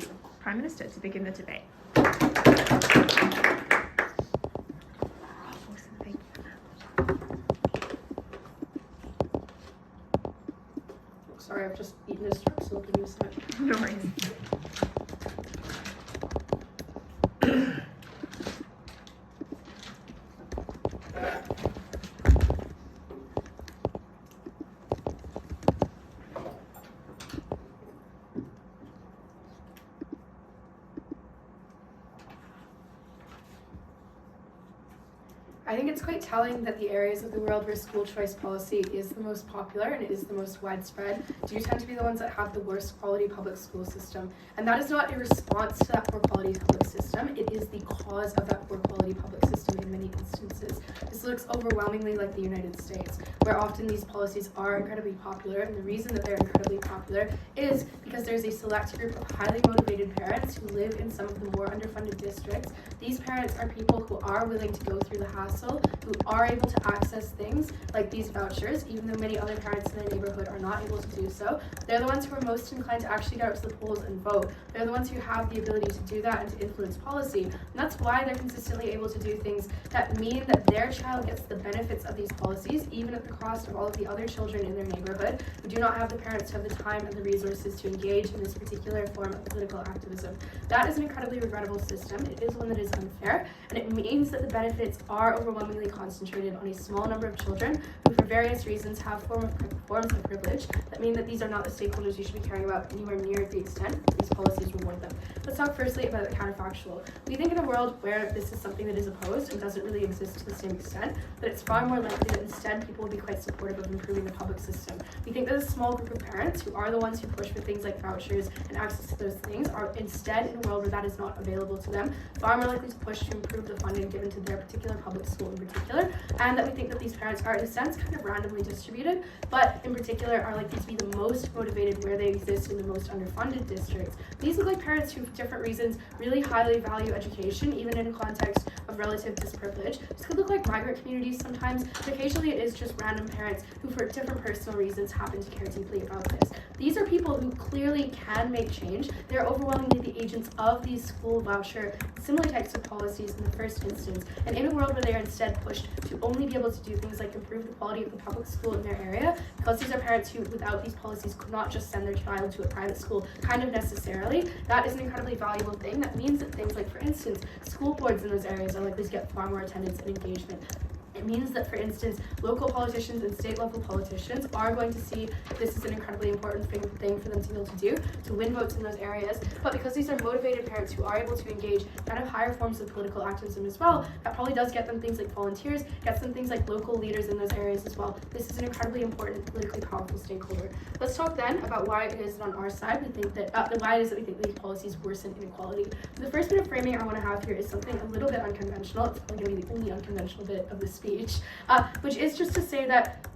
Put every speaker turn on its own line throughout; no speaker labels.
the Prime Minister to begin the debate.
Sorry, I've just eaten a strip, so I'll give you a sec.
No worries.
I think it's quite telling that the areas of the world where school choice policy is the most popular and is the most widespread do tend to be the ones that have the worst quality public school system. And that is not a response to that poor quality public system, it is the cause of that poor quality public system in many instances. This looks overwhelmingly like the United States, where often these policies are incredibly popular, and the reason that they're incredibly popular is because there's a select group of highly motivated parents who live in some of the more underfunded districts. These parents are people who are willing to go through the hassle, who are able to access things like these vouchers, even though many other parents in their neighborhood are not able to do so. They're the ones who are most inclined to actually get up to the polls and vote. They're the ones who have the ability to do that and to influence policy. And that's why they're consistently able to do things that mean that their child gets the benefits of these policies, even at the cost of all of the other children in their neighborhood who do not have the parents who have the time and the resources to engage in this particular form of political activism. That is an incredibly regrettable system. It is one that is unfair, and it means that the benefits are overwhelmingly concentrated on a small number of children who for various reasons have forms of privilege that mean that these are not the stakeholders you should be caring about anywhere near the extent that these policies reward them. Let's talk firstly about the counterfactual. We think in a world where this is something that is opposed and doesn't really exist to the same extent, that it's far more likely that instead people will be quite supportive of improving the public system. We think that a small group of parents who are the ones who push for things like vouchers and access to those things are instead, in a world where that is not available to them, far more likely to push to improve the funding given to their particular public school in particular, and that we think that these parents are in a sense kind of randomly distributed, but in particular are likely to be the most motivated where they exist in the most underfunded districts. These look like parents who, for different reasons, really highly value education, even in a context of relative disprivilege. This could look like migrant communities sometimes, but occasionally it is just random parents who, for different personal reasons, happen to care deeply about this. These are people who clearly can make change. They're overwhelmingly the agents of these school voucher, similar types of policies in the first instance, and in a world where they are instead pushed to only be able to do things like improve the quality of the public school in their area, because these are parents who, without these policies, could not just send their child to a private school kind of necessarily. That is an incredibly valuable thing. That means that things like, for instance, school boards in those areas are likely to get far more attendance and engagement. It means that, for instance, local politicians and state level politicians are going to see this is an incredibly important thing for them to be able to do, to win votes in those areas. But because these are motivated parents who are able to engage kind of higher forms of political activism as well, that probably does get them things like volunteers, gets them things like local leaders in those areas as well. This is an incredibly important, politically powerful stakeholder. Let's talk then about why it is that on our side we think that, why it is that we think these policies worsen inequality. The first bit of framing I want to have here is something a little bit unconventional. It's probably going to be the only unconventional bit of the speech. Which is just to say that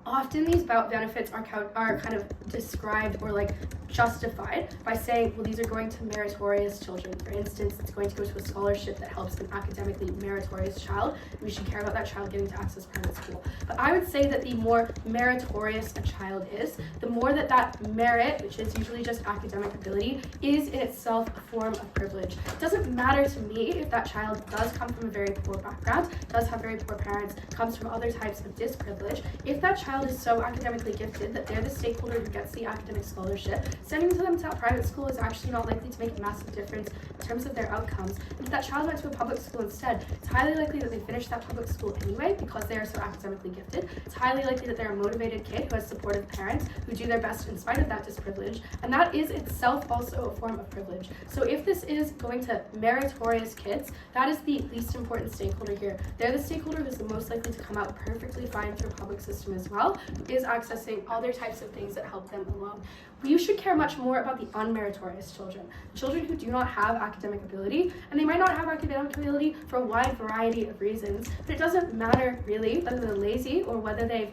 often these benefits are kind of described or like justified by saying, well, these are going to meritorious children. For instance, it's going to go to a scholarship that helps an academically meritorious child. We should care about that child getting to access private school. But I would say that the more meritorious a child is, the more that merit, which is usually just academic ability, is in itself a form of privilege. It doesn't matter to me if that child does come from a very poor background, does have very poor parents, comes from other types of disprivilege. If that child is so academically gifted that they're the stakeholder who gets the academic scholarship, sending them to that private school is actually not likely to make a massive difference in terms of their outcomes. And if that child went to a public school instead, it's highly likely that they finish that public school anyway because they are so academically gifted. It's highly likely that they're a motivated kid who has supportive parents who do their best in spite of that disprivilege, and that is itself also a form of privilege. So if this is going to meritorious kids, that is the least important stakeholder here. They're the stakeholder who's the most likely to come out perfectly fine through a public system as well, is accessing other types of things that help them along. You should care much more about the unmeritorious children who do not have academic ability, and they might not have academic ability for a wide variety of reasons, but it doesn't matter really whether they're lazy or whether they've,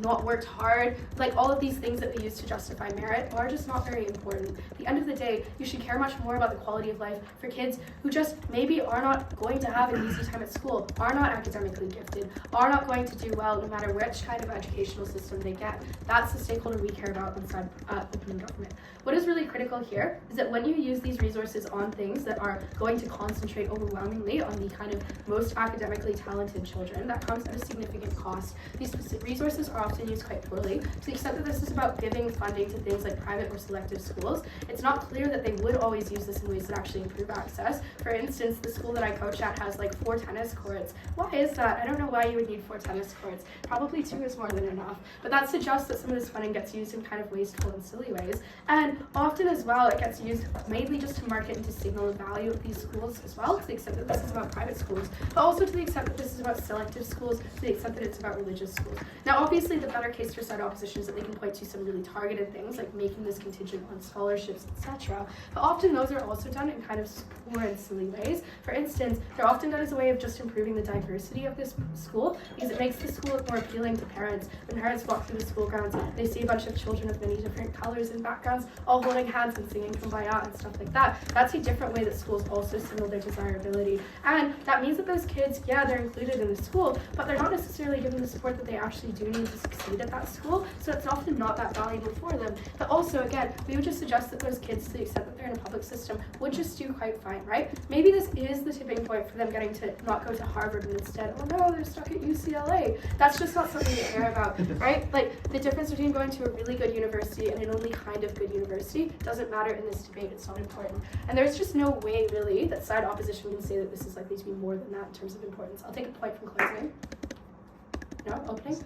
not worked hard. Like, all of these things that we use to justify merit are just not very important. At the end of the day, you should care much more about the quality of life for kids who just maybe are not going to have an easy time at school, are not academically gifted, are not going to do well no matter which kind of educational system they get. That's the stakeholder we care about open government. What is really critical here is that when you use these resources on things that are going to concentrate overwhelmingly on the kind of most academically talented children, that comes at a significant cost. These resources are often used quite poorly. To the extent that this is about giving funding to things like private or selective schools, it's not clear that they would always use this in ways that actually improve access. For instance, the school that I coach at has like 4 tennis courts. Why is that? I don't know why you would need 4 tennis courts. Probably 2 is more than enough. But that suggests that some of this funding gets used in kind of wasteful and silly ways. And often as well, it gets used mainly just to market and to signal the value of these schools as well, to the extent that this is about private schools, but also to the extent that this is about selective schools, to the extent that it's about religious schools. Now, obviously, the better case for side opposition is that they can point to some really targeted things, like making this contingent on scholarships, etc. But often those are also done in kind of poor and silly ways. For instance, they're often done as a way of just improving the diversity of this school, because it makes the school look more appealing to parents. When parents walk through the school grounds, they see a bunch of children of many different colors and backgrounds, all holding hands and singing Kumbaya and stuff like that. That's a different way that schools also signal their desirability. And that means that those kids, yeah, they're included in the school, but they're not necessarily given the support that they actually do need to succeed at that school, so it's often not that valuable for them. But also, again, we would just suggest that those kids, to the extent that they're in a public system, would just do quite fine, right? Maybe this is the tipping point for them getting to not go to Harvard and instead, oh no, they're stuck at UCLA. That's just not something to care about, right? Like, the difference between going to a really good university and an only kind of good university doesn't matter in this debate. It's not important. And there's just no way, really, that side opposition can say that this is likely to be more than that in terms of importance. I'll take a point from closing. No? Opening?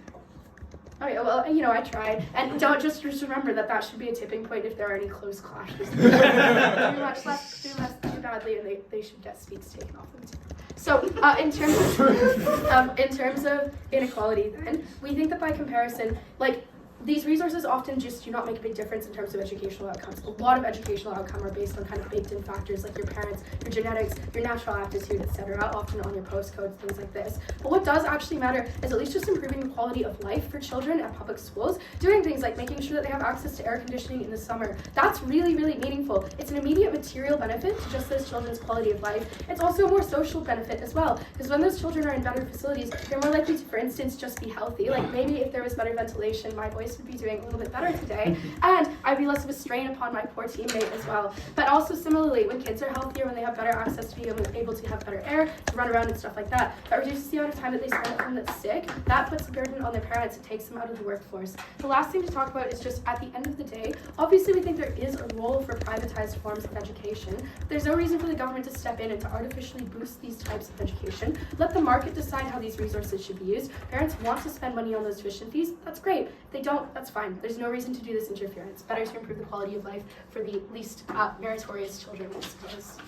Okay, well, I tried. And don't just remember that should be a tipping point if there are any close clashes. Do less too badly, and they should get seats taken off them too. So, in terms of inequality, then we think that by comparison, like, these resources often just do not make a big difference in terms of educational outcomes. A lot of educational outcomes are based on kind of baked-in factors like your parents, your genetics, your natural aptitude, etc., often on your postcodes, things like this. But what does actually matter is at least just improving the quality of life for children at public schools, doing things like making sure that they have access to air conditioning in the summer. That's really, really meaningful. It's an immediate material benefit to just those children's quality of life. It's also a more social benefit as well, because when those children are in better facilities, they're more likely to, for instance, just be healthy. Like, maybe if there was better ventilation, my voice would be doing a little bit better today, and I'd be less of a strain upon my poor teammate as well. But also similarly, when kids are healthier, when they have better access to be able to have better air, to run around and stuff like that, that reduces the amount of time that they spend at home that's sick. That puts a burden on their parents. It takes them out of the workforce. The last thing to talk about is just at the end of the day, obviously we think there is a role for privatized forms of education. There's no reason for the government to step in and to artificially boost these types of education. Let the market decide how these resources should be used. Parents want to spend money on those tuition fees. That's great. If they don't, that's fine. There's no reason to do this interference. Better to improve the quality of life for the least meritorious children, I suppose.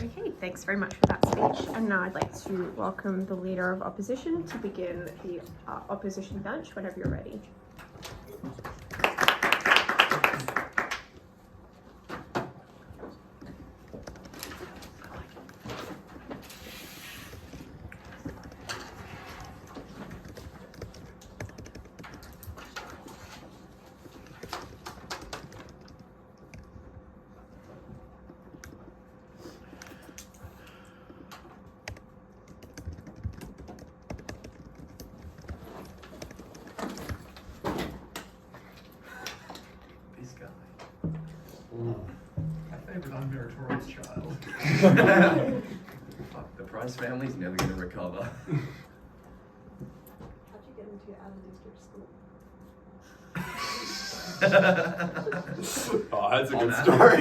Okay, thanks very much for that speech. And now I'd like to welcome the Leader of Opposition to begin the opposition bench whenever you're ready.
My favorite unmeritorious child. Fuck, the Price family's never gonna recover.
How'd you get into out-of-district school?
Oh, that's a
On
good
that.
story.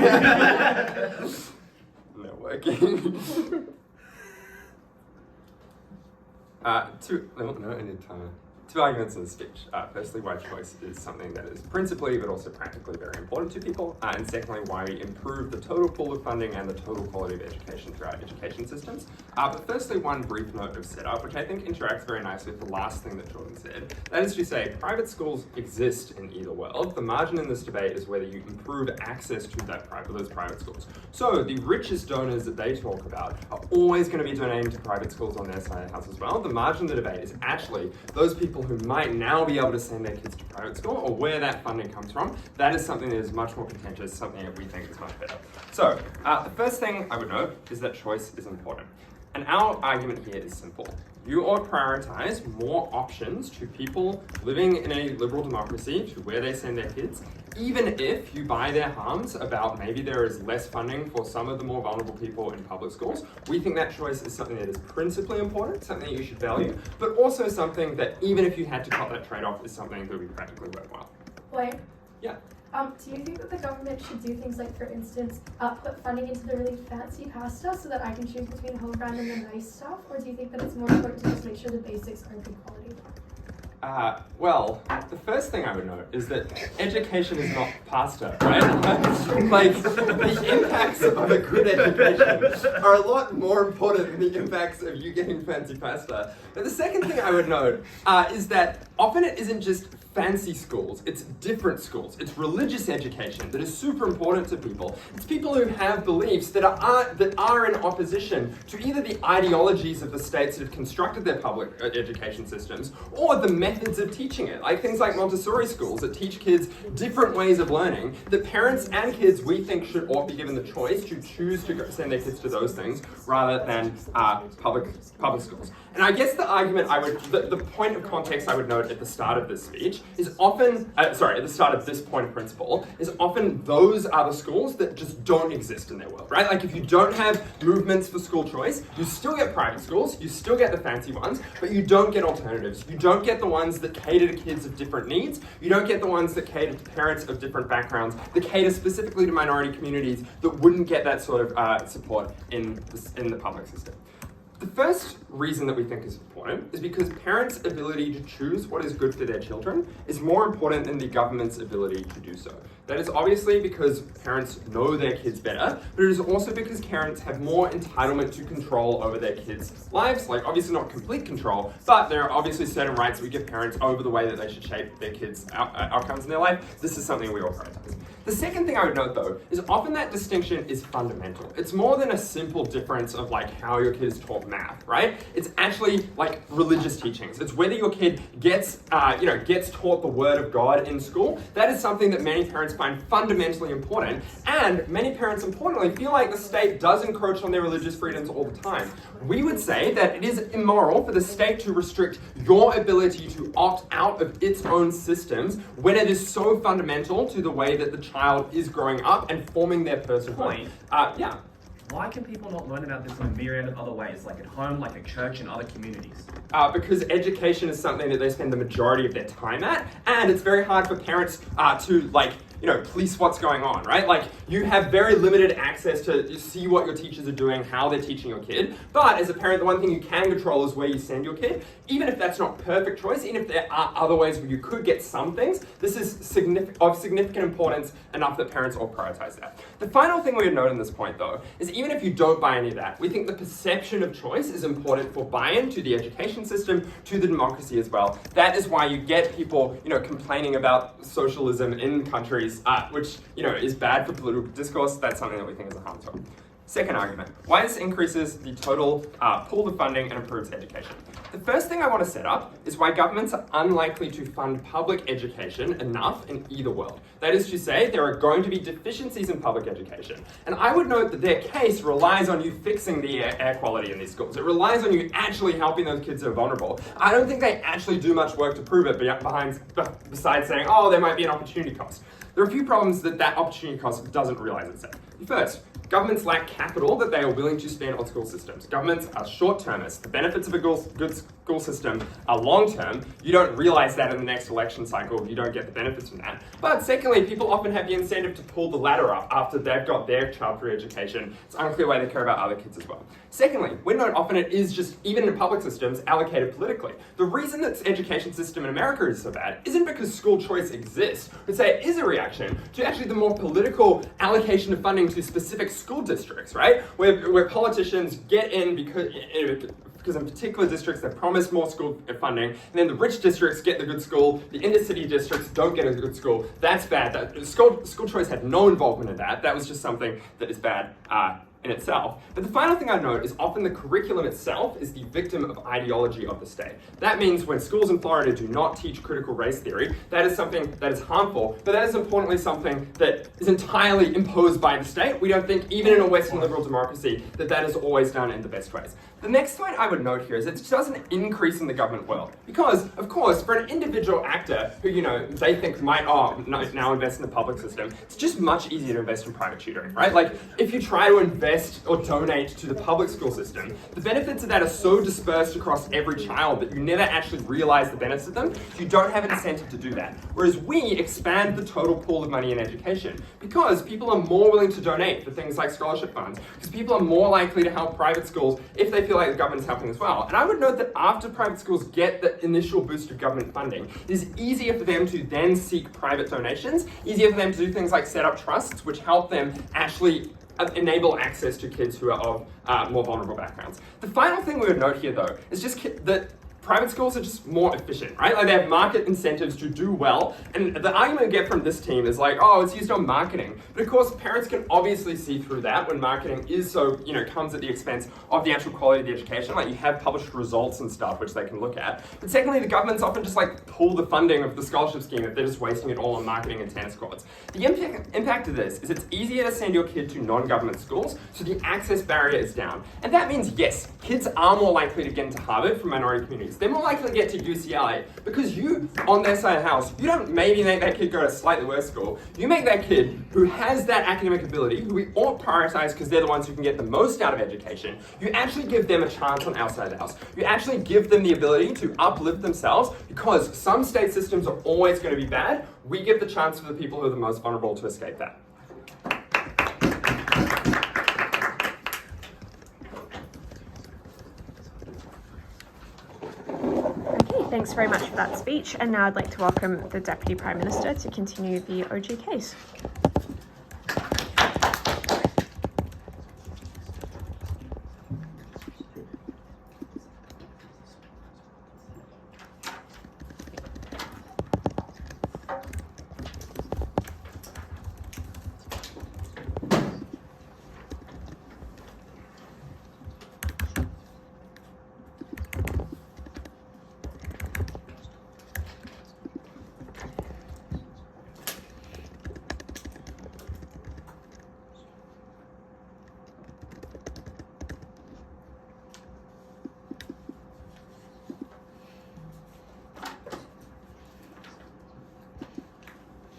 Networking. Two arguments in the speech. Firstly, why choice is something that is principally but also practically very important to people. And secondly, why we improve the total pool of funding and the total quality of education through our education systems. But firstly, one brief note of setup, which I think interacts very nicely with the last thing that Jordyn said. That is to say, private schools exist in either world. The margin in this debate is whether you improve access to those private schools. So the richest donors that they talk about are always going to be donating to private schools on their side of the house as well. The margin of the debate is actually those people who might now be able to send their kids to private school, or where that funding comes from. That is something that is much more contentious, something that we think is much better. So, the first thing I would note is that choice is important. And our argument here is simple. You ought to prioritize more options to people living in a liberal democracy to where they send their kids, even if you buy their harms about maybe there is less funding for some of the more vulnerable people in public schools. We think that choice is something that is principally important, something that you should value, but also something that even if you had to cut that trade-off is something that would be practically worthwhile.
Wait.
Yeah.
Do you think that the government should do things like, for instance, put funding into the really fancy pasta so that I can choose between home brand and the nice stuff? Or do you think that it's more important to just make sure the basics are good quality?
Well, the first thing I would note is that education is not pasta, right? Like, the impacts of a good education are a lot more important than the impacts of you getting fancy pasta. But the second thing I would note is that often it isn't just fancy schools, it's different schools. It's religious education that is super important to people. It's people who have beliefs that are in opposition to either the ideologies of the states that have constructed their public education systems or the methods of teaching it, like things like Montessori schools that teach kids different ways of learning, that parents and kids we think ought be given the choice to choose to send their kids to those things rather than public schools. And I guess the argument the point of context I would note at the start of this speech is often, at the start of this point of principle, is often those are the schools that just don't exist in their world, right? Like if you don't have movements for school choice, you still get private schools, you still get the fancy ones, but you don't get alternatives. You don't get the ones that cater to kids of different needs. You don't get the ones that cater to parents of different backgrounds, that cater specifically to minority communities that wouldn't get that sort of support in the public system. The first reason that we think is important is because parents' ability to choose what is good for their children is more important than the government's ability to do so. That is obviously because parents know their kids better, but it is also because parents have more entitlement to control over their kids' lives. Like obviously not complete control, but there are obviously certain rights we give parents over the way that they should shape their kids' outcomes in their life. This is something we all prioritize. The second thing I would note though is often that distinction is fundamental. It's more than a simple difference of like how your kid is taught math, right? It's actually like religious teachings. It's whether your kid gets taught the word of God in school. That is something that many parents find fundamentally important, and many parents importantly feel like the state does encroach on their religious freedoms all the time. We would say that it is immoral for the state to restrict your ability to opt out of its own systems when it is so fundamental to the way that the child is growing up and forming their personhood.
Why can people not learn about this in a myriad of other ways, like at home, like at church, and other communities?
Because education is something that they spend the majority of their time at, and it's very hard for parents to police what's going on, right? Like, you have very limited access to see what your teachers are doing, how they're teaching your kid, but as a parent, the one thing you can control is where you send your kid. Even if that's not perfect choice, even if there are other ways where you could get some things, this is of significant importance enough that parents all prioritize that. The final thing we would note in this point, though, is even if you don't buy any of that, we think the perception of choice is important for buy-in to the education system, to the democracy as well. That is why you get people, complaining about socialism in countries, which, is bad for political discourse. That's something that we think is a harm to it. Second argument, why this increases the total pool of funding and improves education. The first thing I want to set up is why governments are unlikely to fund public education enough in either world. That is to say, there are going to be deficiencies in public education. And I would note that their case relies on you fixing the air quality in these schools. It relies on you actually helping those kids that are vulnerable. I don't think they actually do much work to prove it besides saying, oh, there might be an opportunity cost. There are a few problems that opportunity cost doesn't realize itself. First, governments lack capital that they are willing to spend on school systems. Governments are short-termist. The benefits of a good school system are long-term. You don't realize that in the next election cycle. You don't get the benefits from that. But secondly, people often have the incentive to pull the ladder up after they've got their child through education. It's unclear why they care about other kids as well. Secondly, we note often it is just, even in public systems, allocated politically. The reason that the education system in America is so bad isn't because school choice exists. We'd say it is a reaction to actually the more political allocation of funding to specific school districts, right? Where politicians get in because in particular districts they promise more school funding, and then the rich districts get the good school, the inner city districts don't get a good school. That's bad. School choice had no involvement in that. That was just something that is bad in itself. But the final thing I note is often the curriculum itself is the victim of ideology of the state. That means when schools in Florida do not teach critical race theory, that is something that is harmful, but that is importantly something that is entirely imposed by the state. We don't think, even in a Western liberal democracy, that that is always done in the best ways. The next point I would note here is it doesn't increase in the government world. Because, of course, for an individual actor who, they think might now invest in the public system, it's just much easier to invest in private tutoring, right? Like, if you try to invest or donate to the public school system, the benefits of that are so dispersed across every child that you never actually realize the benefits of them. You don't have an incentive to do that. Whereas we expand the total pool of money in education because people are more willing to donate for things like scholarship funds, because people are more likely to help private schools if they feel like the government's helping as well. And I would note that after private schools get the initial boost of government funding, it is easier for them to then seek private donations, easier for them to do things like set up trusts, which help them actually enable access to kids who are of more vulnerable backgrounds. The final thing we would note here, though, is just that private schools are just more efficient, right? Like, they have market incentives to do well, and the argument we get from this team is like, oh, it's used on marketing. But of course, parents can obviously see through that when marketing is so, comes at the expense of the actual quality of the education. Like, you have published results and stuff which they can look at. But secondly, the government's often just like pull the funding of the scholarship scheme if they're just wasting it all on marketing and tennis courts. The impact of this is it's easier to send your kid to non-government schools, so the access barrier is down. And that means, yes, kids are more likely to get into Harvard from minority communities. They're more likely to get to UCLA because you, on their side of the house, you don't maybe make that kid go to a slightly worse school. You make that kid who has that academic ability, who we all prioritize because they're the ones who can get the most out of education, you actually give them a chance on our side of the house. You actually give them the ability to uplift themselves because some state systems are always going to be bad. We give the chance for the people who are the most vulnerable to escape that.
Thanks very much for that speech. And now I'd like to welcome the Deputy Prime Minister to continue the OG case.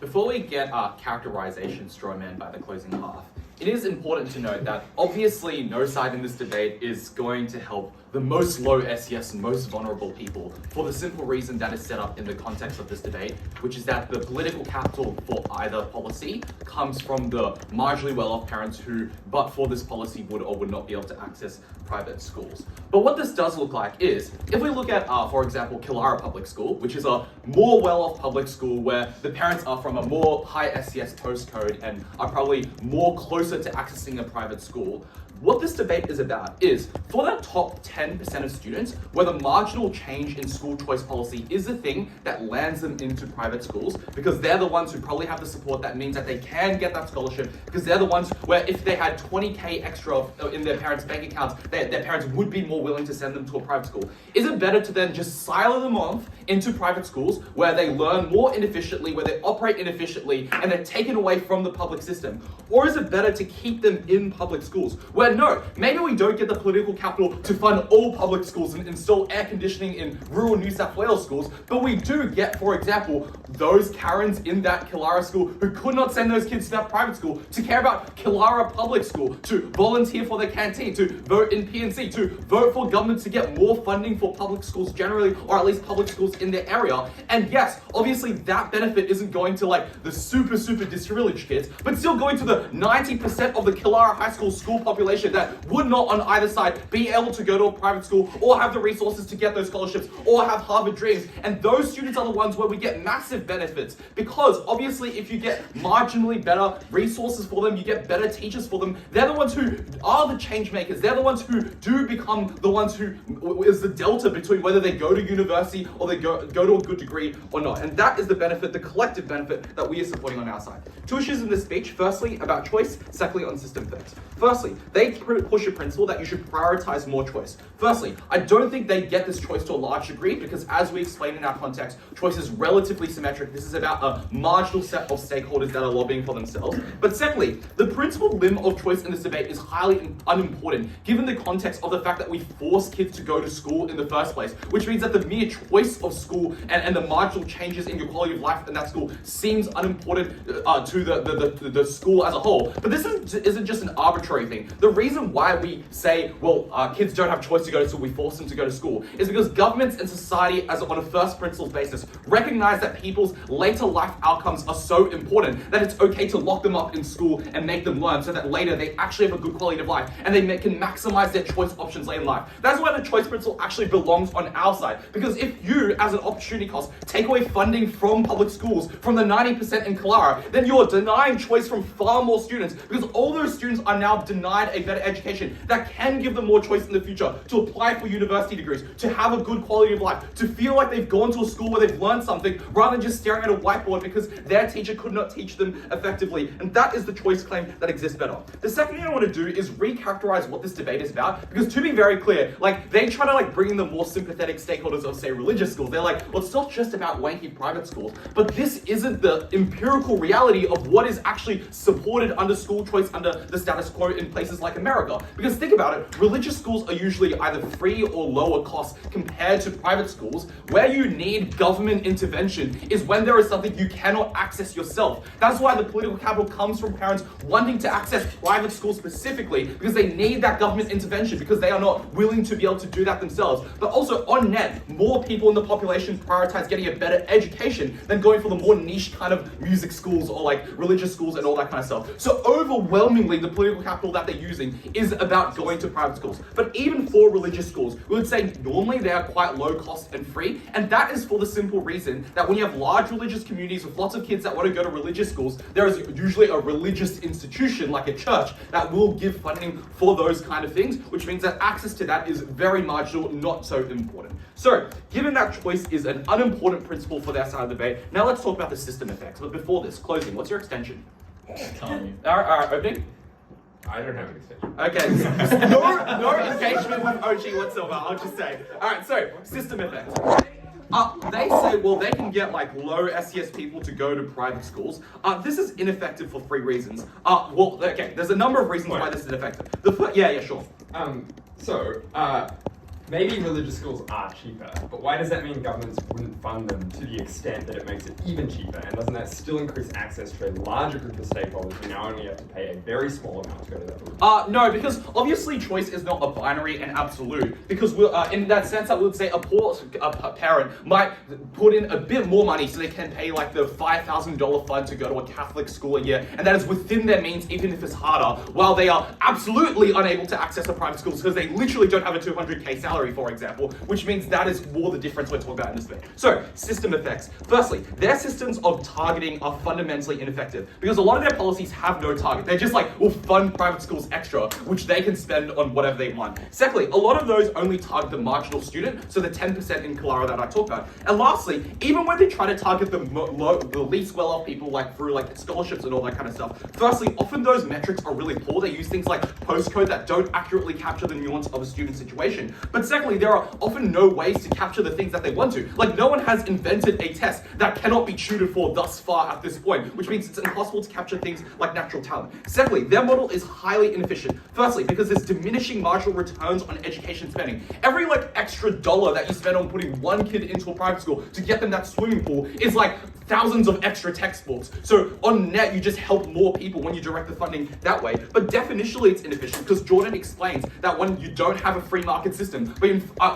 Before we get our characterization strawman by the closing half, it is important to note that obviously no side in this debate is going to help the most low SES and most vulnerable people for the simple reason that is set up in the context of this debate, which is that the political capital for either policy comes from the marginally well-off parents who, but for this policy, would or would not be able to access private schools. But what this does look like is, if we look at, for example, Killara Public School, which is a more well-off public school where the parents are from a more high SES postcode and are probably more closer to accessing a private school, what this debate is about is, for that top 10% of students, where the marginal change in school choice policy is the thing that lands them into private schools, because they're the ones who probably have the support that means that they can get that scholarship, because they're the ones where if they had 20k extra in their parents' bank accounts, their parents would be more willing to send them to a private school. Is it better to then just silo them off into private schools where they learn more inefficiently, where they operate inefficiently, and they're taken away from the public system? Or is it better to keep them in public schools, where no, maybe we don't get the political capital to fund all public schools and install air conditioning in rural New South Wales schools, but we do get, for example, those Karens in that Killara school who could not send those kids to that private school to care about Killara Public School, to volunteer for their canteen, to vote in PNC, to vote for government to get more funding for public schools generally, or at least public schools in their area. And yes, obviously that benefit isn't going to like the super disadvantaged kids, but still going to the 90% of the Killara High School population that would not on either side be able to go to a private school or have the resources to get those scholarships or have Harvard dreams. And those students are the ones where we get massive benefits, because obviously if you get marginally better resources for them, you get better teachers for them, they're the ones who are the change makers. They're the ones who do become the ones who is the delta between whether they go to university or they go to a good degree or not. And that is the benefit, the collective benefit that we are supporting on our side. Two issues in this speech. Firstly, about choice. Secondly, on system effects. Firstly, they they push a principle that you should prioritize more choice. Firstly, I don't think they get this choice to a large degree because, as we explained in our context, choice is relatively symmetric. This is about a marginal set of stakeholders that are lobbying for themselves. But secondly, the principal limb of choice in this debate is highly unimportant given the context of the fact that we force kids to go to school in the first place, which means that the mere choice of school and the marginal changes in your quality of life in that school seems unimportant to the school as a whole. But this isn't just an arbitrary thing. The reason why we say, well, kids don't have choice to go to school, we force them to go to school, is because governments and society, as on a first principles basis, recognize that people's later life outcomes are so important that it's okay to lock them up in school and make them learn so that later they actually have a good quality of life and they can maximize their choice options later in life. That's why the choice principle actually belongs on our side. Because if you, as an opportunity cost, take away funding from public schools from the 90% in Clara, then you're denying choice from far more students, because all those students are now denied a better education that can give them more choice in the future to apply for university degrees, to have a good quality of life, to feel like they've gone to a school where they've learned something rather than just staring at a whiteboard because their teacher could not teach them effectively. And that is the choice claim that exists better. The second thing I want to do is recharacterize what this debate is about, because to be very clear, they try to bring in the more sympathetic stakeholders of, say, religious schools. They're like, well, it's not just about wanky private schools, but this isn't the empirical reality of what is actually supported under school choice under the status quo in places like America. Because think about it, religious schools are usually either free or lower cost compared to private schools. Where you need government intervention is when there is something you cannot access yourself. That's why the political capital comes from parents wanting to access private schools specifically, because they need that government intervention because they are not willing to be able to do that themselves. But also on net, more people in the population prioritize getting a better education than going for the more niche kind of music schools or religious schools and all that kind of stuff. So overwhelmingly, the political capital that they're using is about going to private schools. But even for religious schools, we would say normally they are quite low cost and free, and that is for the simple reason that when you have large religious communities with lots of kids that want to go to religious schools, there is usually a religious institution like a church that will give funding for those kind of things, which means that access to that is very marginal, not so important. So, given that choice is an unimportant principle for their side of the debate, now let's talk about the system effects. But before this, closing, what's your extension? All right, opening?
I don't have an extension.
Okay, no engagement with Archie whatsoever, I'll just say. Alright, so, system effects. They say, well, they can get low SES people to go to private schools. This is ineffective for 3 reasons. There's a number of reasons why this is ineffective. Yeah, sure.
Maybe religious schools are cheaper, but why does that mean governments wouldn't fund them to the extent that it makes it even cheaper? And doesn't that still increase access to a larger group of stakeholders who now only have to pay a very small amount to go to that route?
No, because obviously choice is not a binary and absolute. Because in that sense, I would say a poor parent might put in a bit more money so they can pay the $5,000 fund to go to a Catholic school a year, and that is within their means, even if it's harder, while they are absolutely unable to access a private school because they literally don't have a $200K salary, for example, which means that is more the difference we're talking about in this bit. So, system effects. Firstly, their systems of targeting are fundamentally ineffective because a lot of their policies have no target. They're just we'll fund private schools extra, which they can spend on whatever they want. Secondly, a lot of those only target the marginal student, so the 10% in Clara that I talked about. And lastly, even when they try to target the least well-off people through scholarships and all that kind of stuff, firstly, often those metrics are really poor. They use things like postcode that don't accurately capture the nuance of a student's situation. But secondly, there are often no ways to capture the things that they want to. No one has invented a test that cannot be tutored for thus far at this point, which means it's impossible to capture things like natural talent. Secondly, their model is highly inefficient. Firstly, because there's diminishing marginal returns on education spending. Every extra dollar that you spend on putting one kid into a private school to get them that swimming pool is thousands of extra textbooks. So on net, you just help more people when you direct the funding that way. But definitionally, it's inefficient because Jordyn explains that when you don't have a free market system, but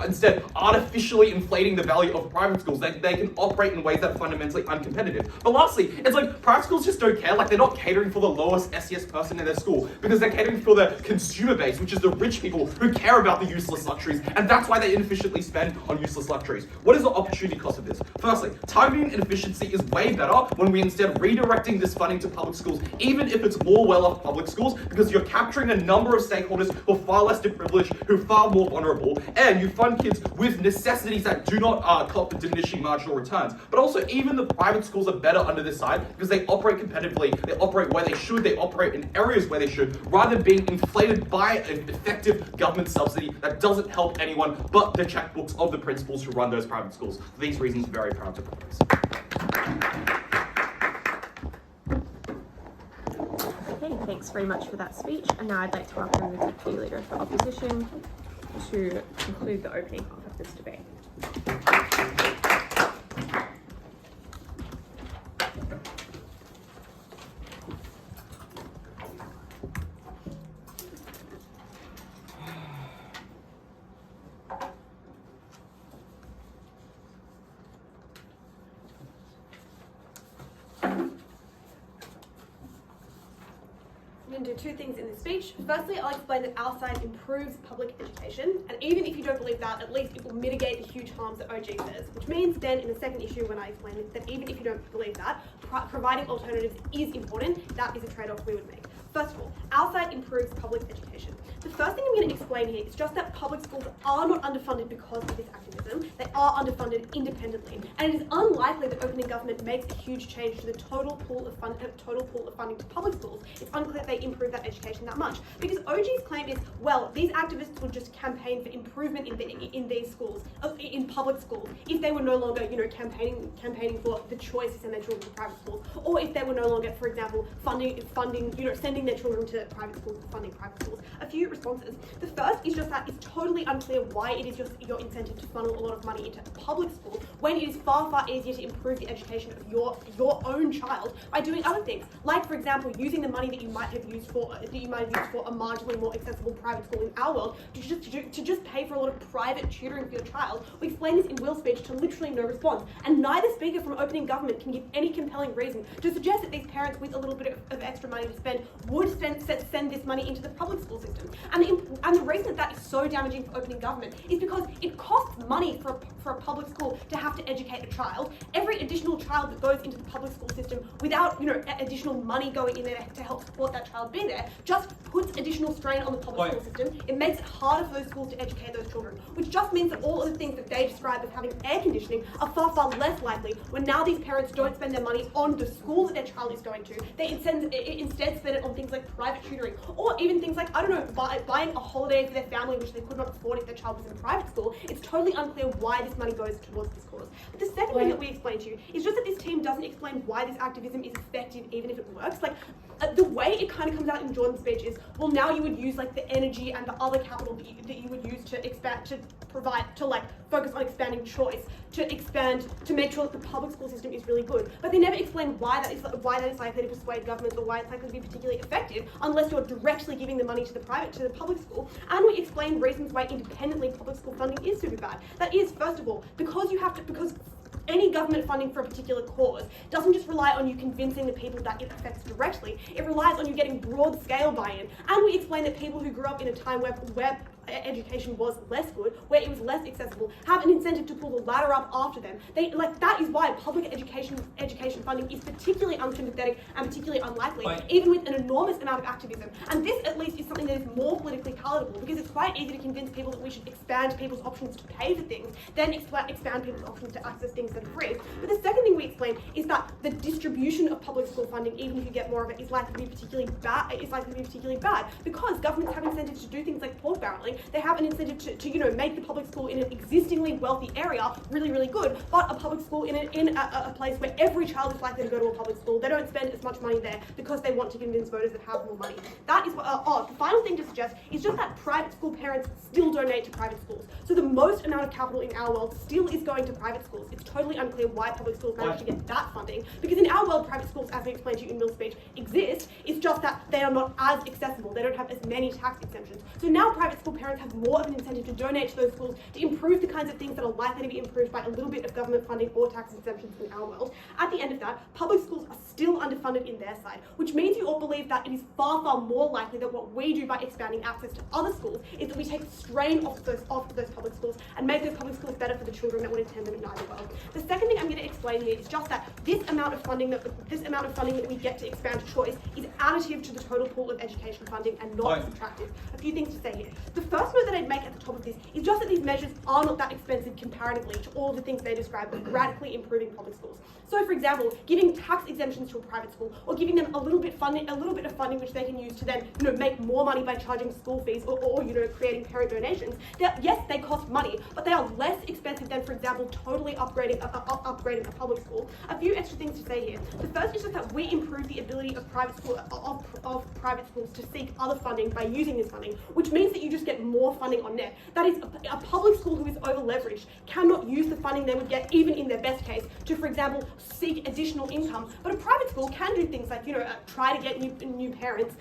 instead artificially inflating the value of private schools, they can operate in ways that are fundamentally uncompetitive. But lastly, it's private schools just don't care. They're not catering for the lowest SES person in their school because they're catering for the consumer base, which is the rich people who care about the useless luxuries, and that's why they inefficiently spend on useless luxuries. What is the opportunity cost of this? Firstly, targeting inefficiency is way better when we instead redirecting this funding to public schools, even if it's more well-off public schools, because you're capturing a number of stakeholders who are far less privileged, who are far more vulnerable, and you fund kids with necessities that do not cop the diminishing marginal returns. But also, even the private schools are better under this side because they operate competitively, they operate where they should, they operate in areas where they should, rather than being inflated by an effective government subsidy that doesn't help anyone but the checkbooks of the principals who run those private schools. For these reasons, very proud to propose.
Okay, thanks very much for that speech. And now I'd like to welcome the Deputy Leader of the Opposition to conclude the opening half of this debate.
I'm going to do two things in this speech. Firstly, I'll explain that our side improves public education, and even if you don't believe that, at least it will mitigate the huge harms that OG says, which means then in the second issue when I explain that even if you don't believe that, providing alternatives is important. That is a trade-off we would make. First of all, our side improves public education. The first thing I'm going to explain here is just that public schools are not underfunded because of this activism. They are underfunded independently, and it is unlikely that opening government makes a huge change to the total pool of funding to public schools. It's unclear that they improve that education that much, because OG's claim is, well, these activists would just campaign for improvement in these schools, in public schools, if they were no longer, campaigning for the choice to send their children to private schools, or if they were no longer, for example, funding, sending their children to private schools, funding private schools. A few responses. The first is just that it's totally unclear why it is just your incentive to funnel a lot of money into public school when it is far, far easier to improve the education of your own child by doing other things, like, for example, using the money that you might have used for a marginally more accessible private school in our world to just pay for a lot of private tutoring for your child. We explain this in Will's speech to literally no response, and neither speaker from opening government can give any compelling reason to suggest that these parents with a little bit of extra money to spend would send this money into the public school system. And the reason that is so damaging for opening government is because it costs money for a public school to have to educate a child. Every additional child that goes into the public school system without additional money going in there to help support that child being there just puts additional strain on the public school system. It makes it harder for those schools to educate those children, which just means that all of the things that they describe as having air conditioning are far, far less likely when now these parents don't spend their money on the school that their child is going to. They instead spend it on things like private tutoring, or even things like, buying a holiday for their family which they could not afford if their child was in a private school. It's totally unclear why this money goes towards this cause. But the second thing that we explain to you is just that this team doesn't explain why this activism is effective even if it works. Like, the way it kind of comes out in Jordyn's speech is, well, now you would use like the energy and the other capital that you would use to expand, to provide, to like focus on expanding choice, to make sure that the public school system is really good. But they never explain why that is likely to persuade governments, or why it's likely to be particularly effective unless you're directly giving the money to the public school. And we explain reasons why independently public school funding is super bad. That is, first of all, because any government funding for a particular cause doesn't just rely on you convincing the people that it affects directly, it relies on you getting broad scale buy-in. And we explain that people who grew up in a time where education was less good, where it was less accessible, have an incentive to pull the ladder up after them. That is why public education funding is particularly unsympathetic and particularly unlikely, even with an enormous amount of activism. And this at least is something that is more politically palatable, because it's quite easy to convince people that we should expand people's options to pay for things, then expand people's options to access things that are free. But the second thing we explain is that the distribution of public school funding, even if you get more of it, is likely to be particularly bad, because governments have incentives to do things like pork barreling. They have an incentive to make the public school in an existingly wealthy area really, really good, but a public school in a place where every child is likely to go to a public school, they don't spend as much money there because they want to convince voters that have more money. That is what, the final thing to suggest is just that private school parents still donate to private schools. So the most amount of capital in our world still is going to private schools. It's totally unclear why public schools manage to get that funding, because in our world, private schools, as we explained to you in Mill's speech, exist. It's just that they are not as accessible. They don't have as many tax exemptions. So now private school parents have more of an incentive to donate to those schools to improve the kinds of things that are likely to be improved by a little bit of government funding or tax exemptions in our world. At the end of that, public schools are still underfunded in their side, which means you all believe that it is far, far more likely that what we do by expanding access to other schools is that we take the strain off those public schools and make those public schools better for the children that would attend them in either world. The second thing I'm going to explain here is just that this amount of funding that we get to expand choice is additive to the total pool of education funding and not subtractive. A few things to say here. The first note that I'd make at the top of this is just that these measures are not that expensive comparatively to all the things they describe as radically improving public schools. So, for example, giving tax exemptions to a private school, or giving them a little bit of funding which they can use to then, make more money by charging school fees, or creating parent donations. Yes, they cost money, but they are less expensive than, for example, totally upgrading a public school. A few extra things to say here. The first is just that we improve the ability of private schools to seek other funding by using this funding, which means that you just get more funding on net. That is, a public school who is over leveraged cannot use the funding they would get, even in their best case, to, for example, seek additional income. But a private school can do things like, try to get new parents,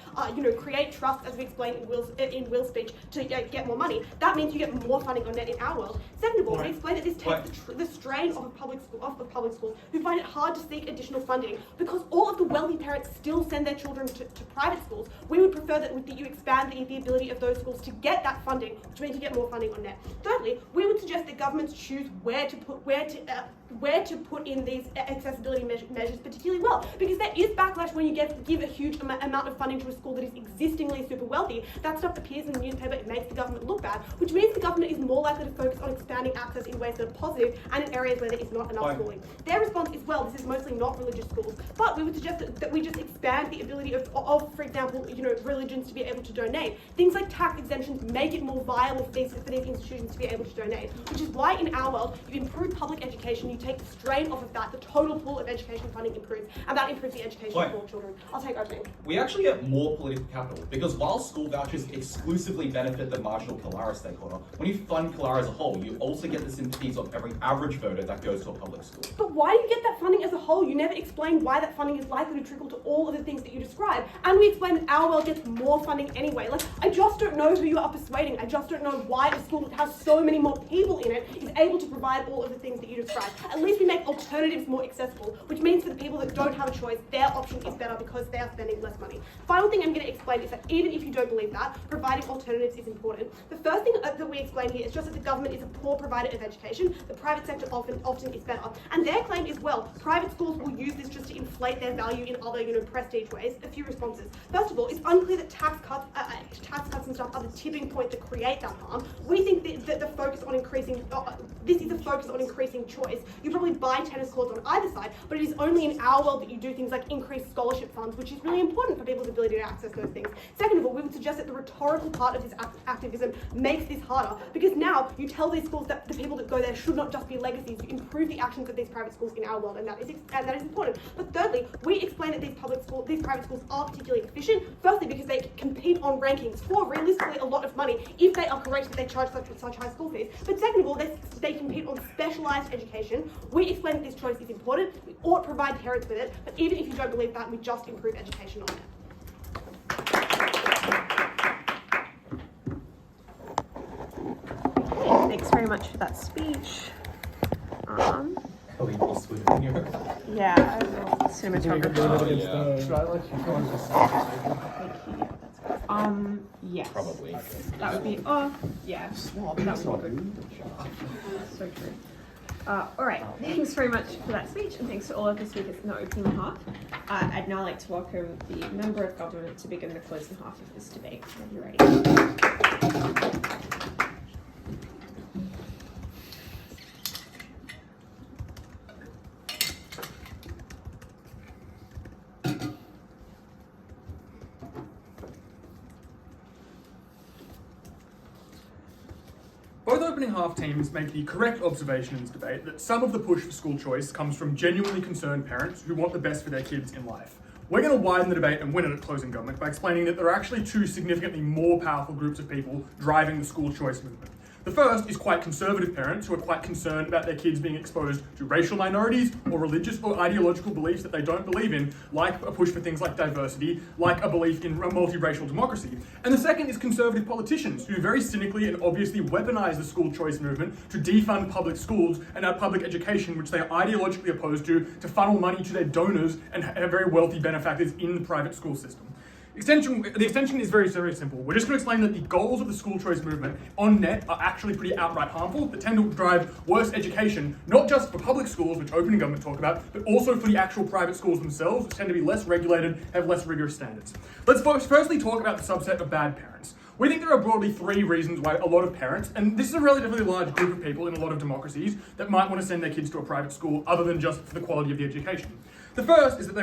create trust, as we explained in Will's speech, to get more money. That means you get more funding on net in our world. Second of all, we explained that this takes the strain off of public schools who find it hard to seek additional funding because all of the wealthy parents still send their children to private schools. We would prefer that you expand the ability of those schools to get that funding, which means you get more funding on net. Thirdly, we would suggest that governments choose where to put in these accessibility measures particularly well, because there is backlash when you give a huge amount of funding to a school that is existingly super wealthy. That stuff appears in the newspaper, it makes the government look bad, which means the government is more likely to focus on expanding access in ways that are positive and in areas where there is not enough schooling. Their response is, well, this is mostly not religious schools, but we would suggest that we just expand the ability of, for example, religions to be able to donate. Things like tax exemptions make it more viable for these institutions to be able to donate, which is why in our world, you improve public education, you take the strain off of that, the total pool of education funding improves, and that improves the education of all children. I'll take opening.
We actually get more political capital because while school vouchers exclusively benefit the marginal Kalara stakeholder, when you fund Kalara as a whole, you also get the sympathies of every average voter that goes to a public school.
But why do you get that funding as a whole? You never explain why that funding is likely to trickle to all of the things that you describe. And we explain that our world gets more funding anyway. I just don't know who you are persuading. I just don't know why a school that has so many more people in it is able to provide all of the things that you describe. At least we make alternatives more accessible, which means for the people that don't have a choice, their option is better because they are spending less money. Final thing I'm going to explain is that even if you don't believe that, providing alternatives is important. The first thing that we explain here is just that the government is a poor provider of education. The private sector often is better. And their claim is, well, private schools will use this just to inflate their value in other, prestige ways. A few responses. First of all, it's unclear that tax cuts and stuff are the tipping point that create that harm. We think that the focus on increasing, this is a focus on increasing choice. You probably buy tennis courts on either side, but it is only in our world that you do things like increase scholarship funds, which is really important for people's ability to access those things. Second of all, we would suggest that the rhetorical part of this activism makes this harder, because now you tell these schools that the people that go there should not just be legacies. You improve the actions of these private schools in our world, and that is important. But thirdly, we explain that these private schools are particularly efficient. Firstly, because they compete on rankings for realistically a lot of money if they are correct that they charge such high school fees. But second of all, they compete on specialised education. We explain that this choice is important. We ought to provide parents with it. But even if you don't believe that, we just improve education on it.
Thanks very much for that speech.
Ellie Eastwood in here.
Yeah, I will. Cinematographer.
Should I let you go and just
Yes.
Probably.
That would be, yeah. That would be good. So true. Alright, thanks very much for that speech, and thanks to all of the speakers in the opening half. I'd now like to welcome the Member of Government to begin the closing half of this debate. Are you ready?
Both opening half teams make the correct observation in this debate that some of the push for school choice comes from genuinely concerned parents who want the best for their kids in life. We're going to widen the debate and win it at closing government by explaining that there are actually two significantly more powerful groups of people driving the school choice movement. The first is quite conservative parents who are quite concerned about their kids being exposed to racial minorities or religious or ideological beliefs that they don't believe in, like a push for things like diversity, like a belief in a multiracial democracy. And the second is conservative politicians who very cynically and obviously weaponize the school choice movement to defund public schools and our public education, which they are ideologically opposed to funnel money to their donors and very wealthy benefactors in the private school system. The extension is very, very simple. We're just going to explain that the goals of the school choice movement on net are actually pretty outright harmful, that tend to drive worse education, not just for public schools, which opening government talk about, but also for the actual private schools themselves, which tend to be less regulated, have less rigorous standards. Let's firstly talk about the subset of bad parents. We think there are broadly three reasons why a lot of parents, and this is a relatively large group of people in a lot of democracies, that might want to send their kids to a private school other than just for the quality of the education. The first is that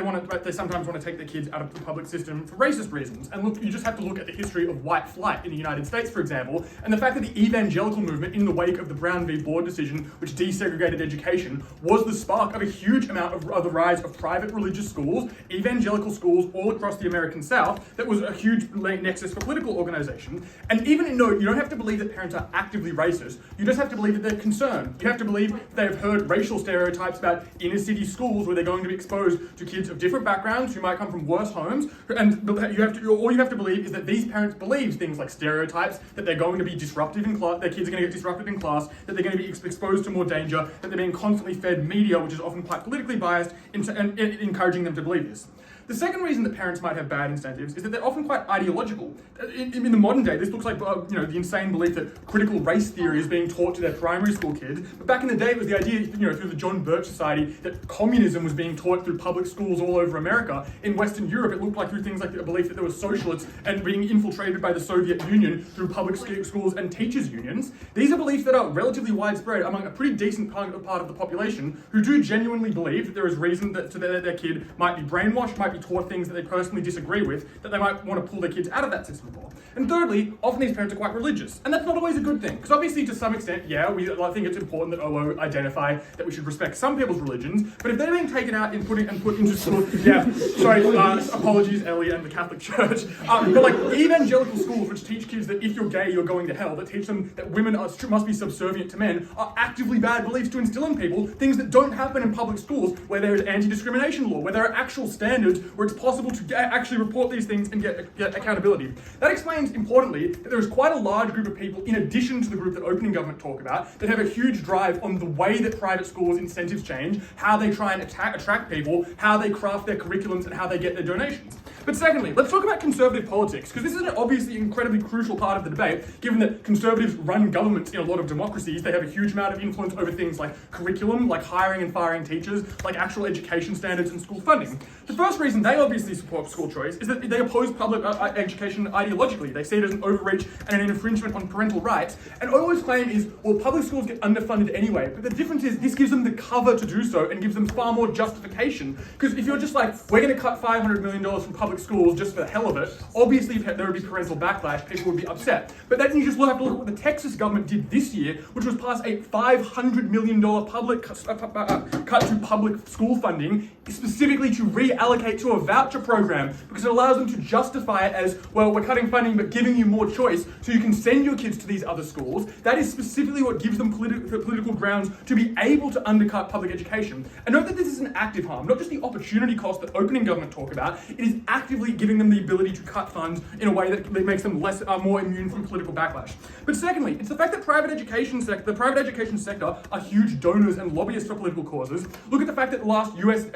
they sometimes want to take their kids out of the public system for racist reasons. And look, you just have to look at the history of white flight in the United States, for example, and the fact that the evangelical movement in the wake of the Brown v. Board decision, which desegregated education, was the spark of a huge amount of the rise of private religious schools, evangelical schools all across the American South, that was a huge nexus for political organization. And even in you don't have to believe that parents are actively racist, you just have to believe that they're concerned. You have to believe they've heard racial stereotypes about inner city schools where they're going to be exposed to kids of different backgrounds who might come from worse homes, and all you have to believe is that these parents believe things like stereotypes, that they're going to be disruptive in class, their kids are going to get disrupted in class, that they're going to be exposed to more danger, that they're being constantly fed media, which is often quite politically biased, and encouraging them to believe this. The second reason that parents might have bad incentives is that they're often quite ideological. In the modern day, this looks like the insane belief that critical race theory is being taught to their primary school kids. But back in the day, it was the idea, through the John Birch Society, that communism was being taught through public schools all over America. In Western Europe, it looked like through things like a belief that there were socialists and being infiltrated by the Soviet Union through public schools and teachers' unions. These are beliefs that are relatively widespread among a pretty decent part of the population who do genuinely believe that there is reason that their kid might be brainwashed, might be taught things that they personally disagree with, that they might want to pull their kids out of that system for. And thirdly, often these parents are quite religious. And that's not always a good thing. Because obviously, to some extent, I think it's important that OO identify that we should respect some people's religions, but if they're being taken out and put into school, apologies, Ellie and the Catholic Church, but like evangelical schools which teach kids that if you're gay, you're going to hell, that teach them that women must be subservient to men, are actively bad beliefs to instill in people things that don't happen in public schools, where there is anti-discrimination law, where there are actual standards, where it's possible to actually report these things and get accountability. That explains, importantly, that there is quite a large group of people, in addition to the group that opening government talk about, that have a huge drive on the way that private schools' incentives change, how they try and attract people, how they craft their curriculums, and how they get their donations. But secondly, let's talk about conservative politics, because this is an obviously incredibly crucial part of the debate, given that conservatives run governments in a lot of democracies. They have a huge amount of influence over things like curriculum, like hiring and firing teachers, like actual education standards and school funding. The first reason they obviously support school choice is that they oppose public education ideologically. They see it as an overreach and an infringement on parental rights. And OO's claim is, well, public schools get underfunded anyway, but the difference is this gives them the cover to do so and gives them far more justification. Because if you're just like, we're going to cut $500 million from public schools just for the hell of it, obviously there would be parental backlash, people would be upset. But then you just have to look at what the Texas government did this year, which was pass a $500 million public cut to public school funding, specifically to reallocate to a voucher program, because it allows them to justify it as, well, we're cutting funding but giving you more choice so you can send your kids to these other schools. That is specifically what gives them political grounds to be able to undercut public education. And note that this is an active harm, not just the opportunity cost that opening government talk about. It is actively giving them the ability to cut funds in a way that makes them more immune from political backlash. But secondly, it's the fact that the private education sector are huge donors and lobbyists for political causes. Look at the fact that the last US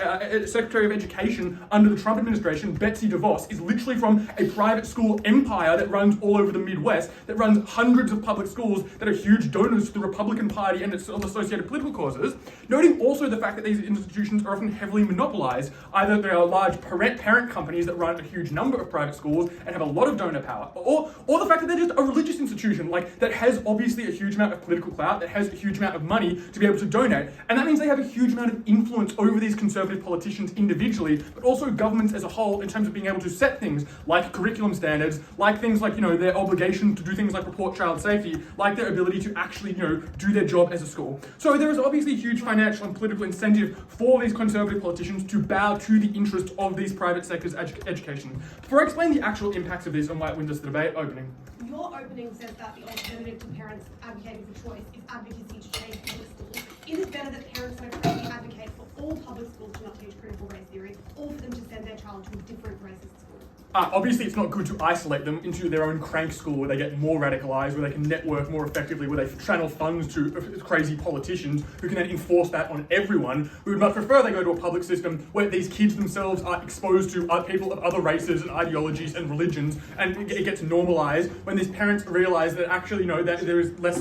Secretary of Education under the Trump administration, Betsy DeVos, is literally from a private school empire that runs all over the Midwest, that runs hundreds of public schools that are huge donors to the Republican Party and its associated political causes. Noting also the fact that these institutions are often heavily monopolized. Either they are large parent companies that run a huge number of private schools and have a lot of donor power, or the fact that they're just a religious institution that has obviously a huge amount of political clout, that has a huge amount of money to be able to donate, and that means they have a huge amount of influence over these conservative politicians individually, but also governments as a whole in terms of being able to set things like curriculum standards, like things like their obligation to do things like report child safety, like their ability to actually do their job as a school. So there is obviously a huge financial and political incentive for these conservative politicians to bow to the interests of these private sectors' education. Before I explain the actual impacts of this and why it wins us the debate, opening.
Your opening says that the alternative to parents advocating for choice is advocacy to change public schools. Is it better that parents don't currently advocate for all public schools to not teach critical race theory, or for them to send their child to a different racist school?
Obviously, it's not good to isolate them into their own crank school where they get more radicalized, where they can network more effectively, where they channel funds to crazy politicians who can then enforce that on everyone. We would much prefer they go to a public system where these kids themselves are exposed to people of other races and ideologies and religions, and it gets normalized when these parents realize that actually, that there is less,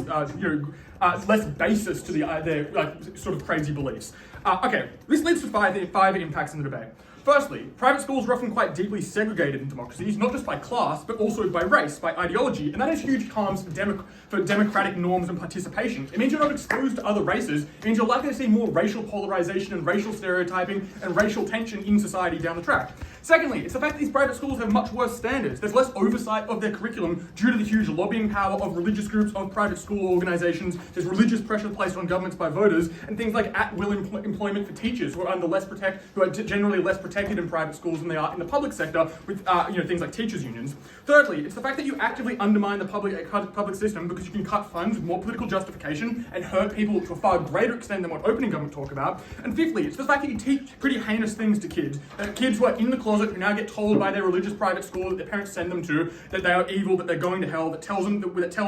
less basis to their sort of crazy beliefs. Okay, this leads to five impacts in the debate. Firstly, private schools are often quite deeply segregated in democracies, not just by class, but also by race, by ideology, and that has huge harms for democratic norms and participation. It means you're not exposed to other races, it means you're likely to see more racial polarization and racial stereotyping and racial tension in society down the track. Secondly, it's the fact that these private schools have much worse standards. There's less oversight of their curriculum due to the huge lobbying power of religious groups, of private school organisations. There's religious pressure placed on governments by voters, and things like at-will employment for teachers who are generally less protected in private schools than they are in the public sector with things like teachers' unions. Thirdly, it's the fact that you actively undermine the public system because you can cut funds with more political justification and hurt people to a far greater extent than what opening government talk about. And fifthly, it's the fact that you teach pretty heinous things to kids. Kids who are in the closet who now get told by their religious private school that their parents send them to that they are evil, that they're going to hell, that tells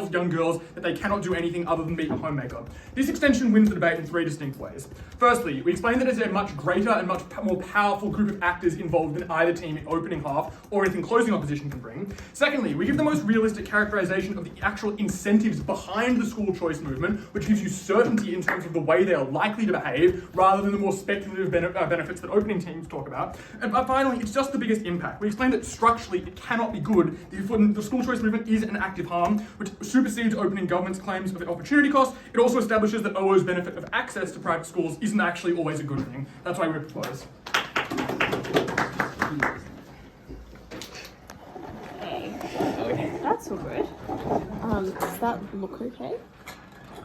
young girls that they cannot do anything other than be a homemaker. This extension wins the debate in three distinct ways. Firstly, we explain that there's a much greater and much more powerful group of actors involved in either team in opening half or anything closing opposition can bring. Secondly, we give the most realistic characterization of the actual incentives behind the school choice movement, which gives you certainty in terms of the way they are likely to behave, rather than the more speculative benefits that opening teams talk about. And finally, it's just the biggest impact. We explain that structurally it cannot be good. The school choice movement is an active harm, which supersedes opening government's claims of opportunity cost. It also establishes that OO's benefit of access to private schools isn't actually always a good thing. That's why we propose.
Okay. That's all good. Does that look okay?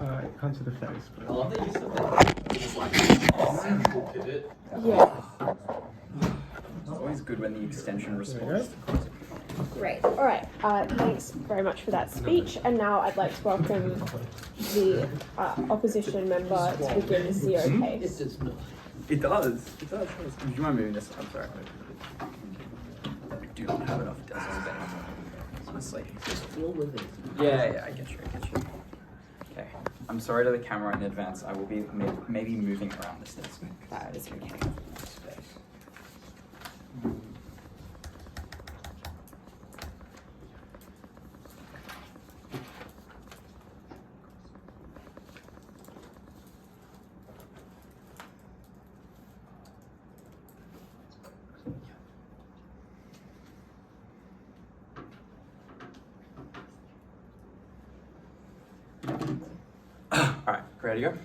It comes to the face. But...
I love that you said that. It's like a central pivot.
Yeah.
It's always good when the extension responds.
Great. All right. Thanks very much for that speech. And now I'd like to welcome the opposition member to begin the zero case.
It does. It does. Do you mind moving this? I'm sorry. We do not have enough desks. Honestly. Yeah, I get you. Okay. I'm sorry to the camera in advance. I will be maybe moving around this desk. That is okay. Alright, ready to go?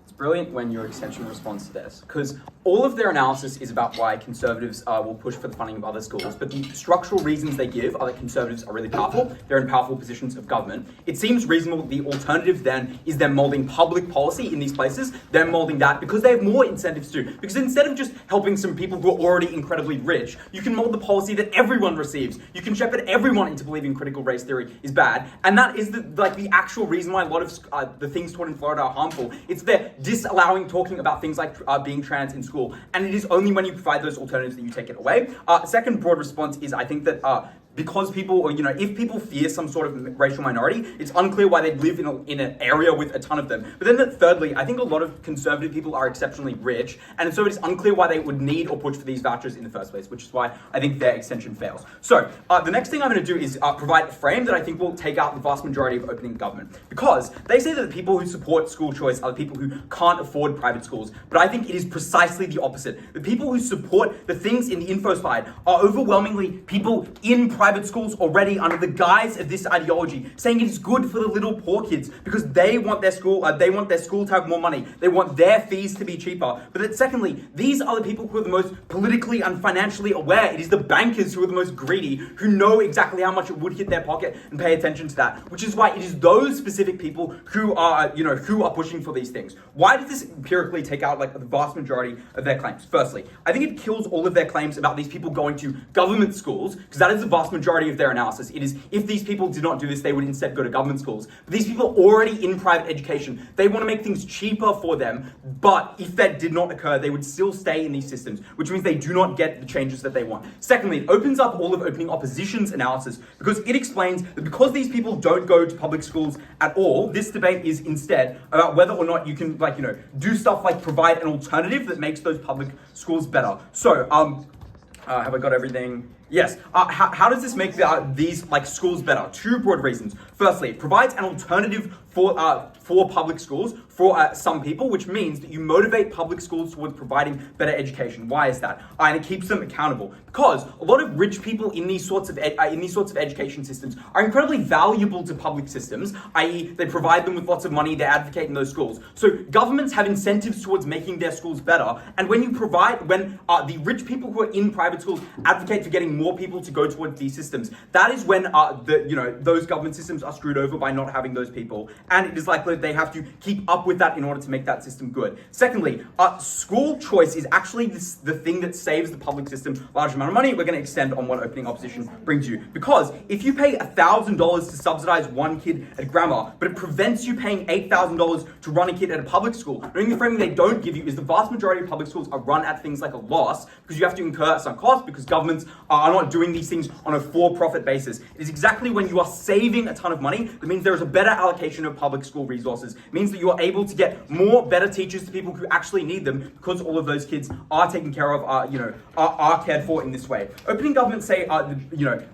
It's brilliant when your extension responds to this, because all of their analysis is about why conservatives will push for the funding of other schools, but the structural reasons they give are that conservatives are really powerful, they're in powerful positions of government. It seems reasonable the alternative then is them moulding public policy in these places, them moulding that because they have more incentives to. Because instead of just helping some people who are already incredibly rich, you can mould the policy that everyone receives. You can shepherd everyone into believing critical race theory is bad, and that is the actual reason why a lot of the things taught in Florida are harmful. It's their disallowing talking about things like being trans in school, and it is only when you provide those alternatives that you take it away. Second broad response is I think that because people, or if people fear some sort of racial minority, it's unclear why they'd live in an area with a ton of them. But then thirdly, I think a lot of conservative people are exceptionally rich, and so it's unclear why they would need or push for these vouchers in the first place, which is why I think their extension fails. So the next thing I'm going to do is provide a frame that I think will take out the vast majority of opening government, because they say that the people who support school choice are the people who can't afford private schools, but I think it is precisely the opposite. The people who support the things in the info slide are overwhelmingly people in private schools already under the guise of this ideology, saying it is good for the little poor kids because they want their school to have more money. They want their fees to be cheaper. But then secondly, these are the people who are the most politically and financially aware. It is the bankers who are the most greedy, who know exactly how much it would hit their pocket and pay attention to that, which is why it is those specific people who are pushing for these things. Why does this empirically take out the vast majority of their claims? Firstly, I think it kills all of their claims about these people going to government schools, because that is the vast majority of their analysis. It is, if these people did not do this, they would instead go to government schools. But these people are already in private education. They want to make things cheaper for them, but if that did not occur, they would still stay in these systems, which means they do not get the changes that they want. Secondly, it opens up all of opening opposition's analysis, because it explains that because these people don't go to public schools at all, this debate is instead about whether or not you can, do stuff like provide an alternative that makes those public schools better. So, have I got everything? Yes. How does this make these schools better? Two broad reasons. Firstly, it provides an alternative for public schools for some people, which means that you motivate public schools towards providing better education. Why is that? And it keeps them accountable because a lot of rich people in these sorts of education systems are incredibly valuable to public systems, i.e., they provide them with lots of money, they advocate in those schools. So governments have incentives towards making their schools better, and when the rich people who are in private schools advocate for getting more people to go towards these systems, that is when those government systems are screwed over by not having those people, and it is likely that they have to keep up with that in order to make that system good. Secondly, school choice is actually the thing that saves the public system a large amount of money. We're going to extend on what opening opposition brings you, because if you pay $1,000 to subsidize one kid at grammar, but it prevents you paying $8,000 to run a kid at a public school, the only framing they don't give you is the vast majority of public schools are run at things like a loss because you have to incur some cost because governments are not doing these things on a for-profit basis. It is exactly when you are saving a ton of money that means there is a better allocation of public school resources. It means that you are able to get more better teachers to people who actually need them because all of those kids are taken care of, are cared for in this way. Opening governments say,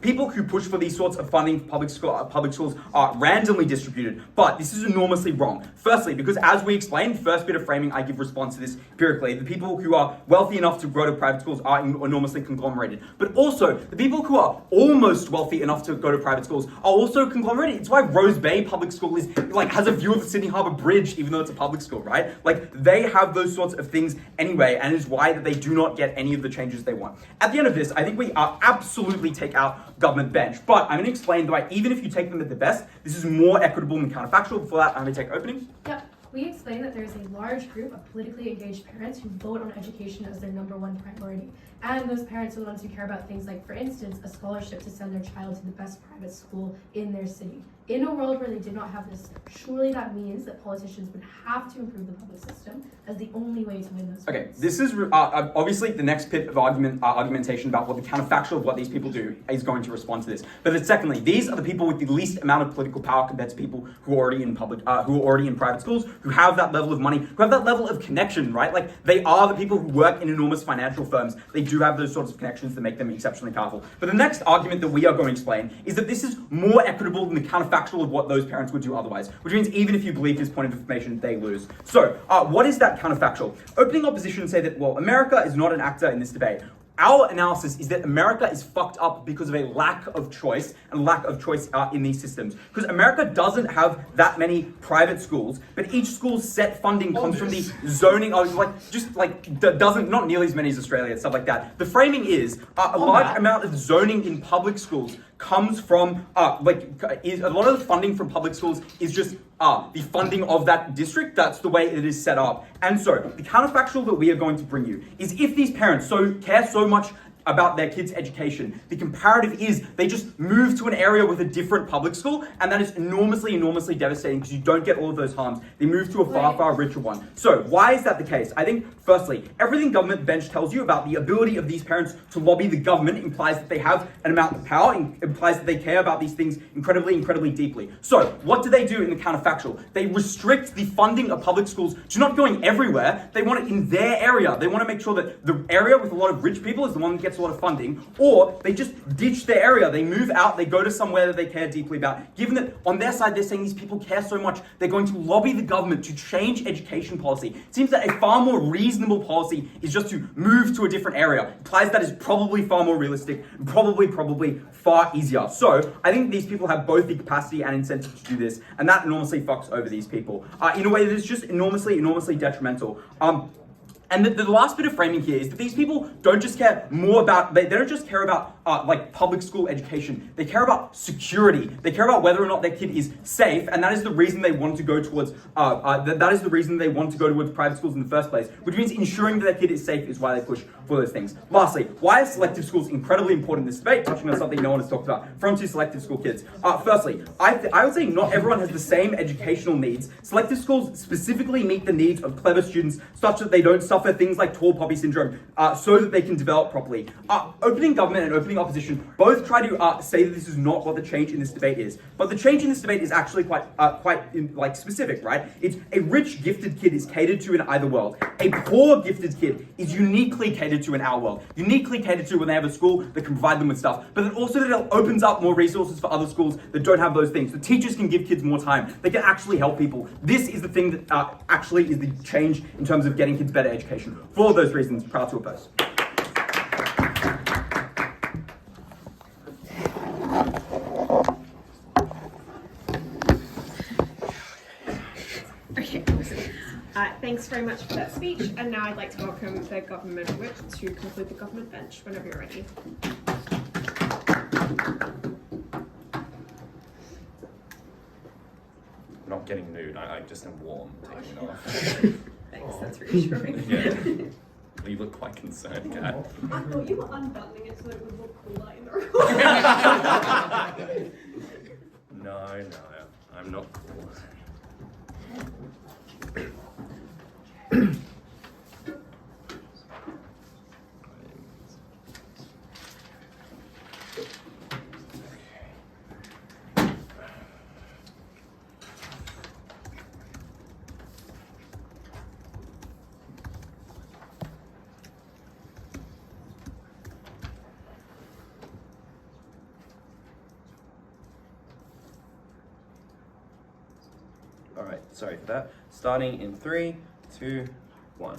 people who push for these sorts of funding for public schools are randomly distributed, but this is enormously wrong. Firstly, because as we explained, the first bit of framing I give response to this empirically, the people who are wealthy enough to go to private schools are enormously conglomerated, but also the people who are almost wealthy enough to go to private schools are also conglomerated. It's why Rose Bay Public School has a view of the Sydney Harbour Bridge, even though it's a public school, right? They have those sorts of things anyway, and it is why that they do not get any of the changes they want. At the end of this, I think we absolutely take out government bench, but I'm going to explain why even if you take them at the best, this is more equitable than counterfactual. Before that, I'm going to take opening.
Yep. We explain that there is a large group of politically engaged parents who vote on education as their #1 priority. And those parents are the ones who care about things like, for instance, a scholarship to send their child to the best private school in their city. In a world where they did not have this, surely that means that politicians would have to improve the public system as the only way to win those votes.
Okay, this is obviously the next bit of argumentation about what the counterfactual of what these people do is going to respond to this. But then secondly, these are the people with the least amount of political power compared to people who are already in private schools, who have that level of money, who have that level of connection, right? They are the people who work in enormous financial firms. They do have those sorts of connections that make them exceptionally powerful. But the next argument that we are going to explain is that this is more equitable than the counterfactual of what those parents would do otherwise, which means even if you believe this point of information, they lose. So, what is that counterfactual? Opening opposition say that, well, America is not an actor in this debate. Our analysis is that America is fucked up because of a lack of choice and lack of choice in these systems. Because America doesn't have that many private schools, but each school's set funding comes from the zoning of not nearly as many as Australia and stuff like that. The framing is a large amount of zoning in public schools comes from a lot of the funding from public schools is just the funding of that district. That's the way it is set up. And so the counterfactual that we are going to bring you is if these parents care so much about their kids' education, the comparative is they just move to an area with a different public school, and that is enormously, enormously devastating because you don't get all of those harms. They move to a far, far richer one. So why is that the case? I think, firstly, everything government bench tells you about the ability of these parents to lobby the government implies that they have an amount of power, implies that they care about these things incredibly, incredibly deeply. So what do they do in the counterfactual? They restrict the funding of public schools to not going everywhere. They want it in their area. They want to make sure that the area with a lot of rich people is the one that gets a lot of funding, or they just ditch their area. They move out, they go to somewhere that they care deeply about. Given that on their side, they're saying these people care so much, they're going to lobby the government to change education policy. It seems that a far more reasonable policy is just to move to a different area. It implies that is probably far more realistic, and probably far easier. So I think these people have both the capacity and incentive to do this, and that enormously fucks over these people in a way that is just enormously detrimental. And the last bit of framing here is that these people don't just care more about, they don't just care about public school education. They care about security. They care about whether or not their kid is safe, and that is the reason they want to go towards, private schools in the first place, which means ensuring that their kid is safe is why they push for those things. Lastly, why are selective schools incredibly important in this debate, touching on something no one has talked about, from two selective school kids? Firstly, I would say not everyone has the same educational needs. Selective schools specifically meet the needs of clever students such that they don't suffer things like tall poppy syndrome, so that they can develop properly. Opening government and opening opposing opposition both try to say that this is not what the change in this debate is. But the change in this debate is actually quite specific, right? It's a rich, gifted kid is catered to in either world. A poor, gifted kid is uniquely catered to in our world. Uniquely catered to when they have a school that can provide them with stuff. But then also that it opens up more resources for other schools that don't have those things. The teachers can give kids more time. They can actually help people. This is the thing that actually is the change in terms of getting kids better education. For all of those reasons, proud to oppose.
Okay, thanks very much for that speech, and now I'd like to welcome the government whip to conclude the government bench whenever you're ready.
I'm not getting nude, I just am warm taking it off.
Thanks, that's reassuring.
Yeah. Well, you look quite concerned, Kat.
I thought you were unbuttoning it so it would look cooler in the room.
No, I'm not cool. Alright, sorry for that. Starting in 3, 2, 1.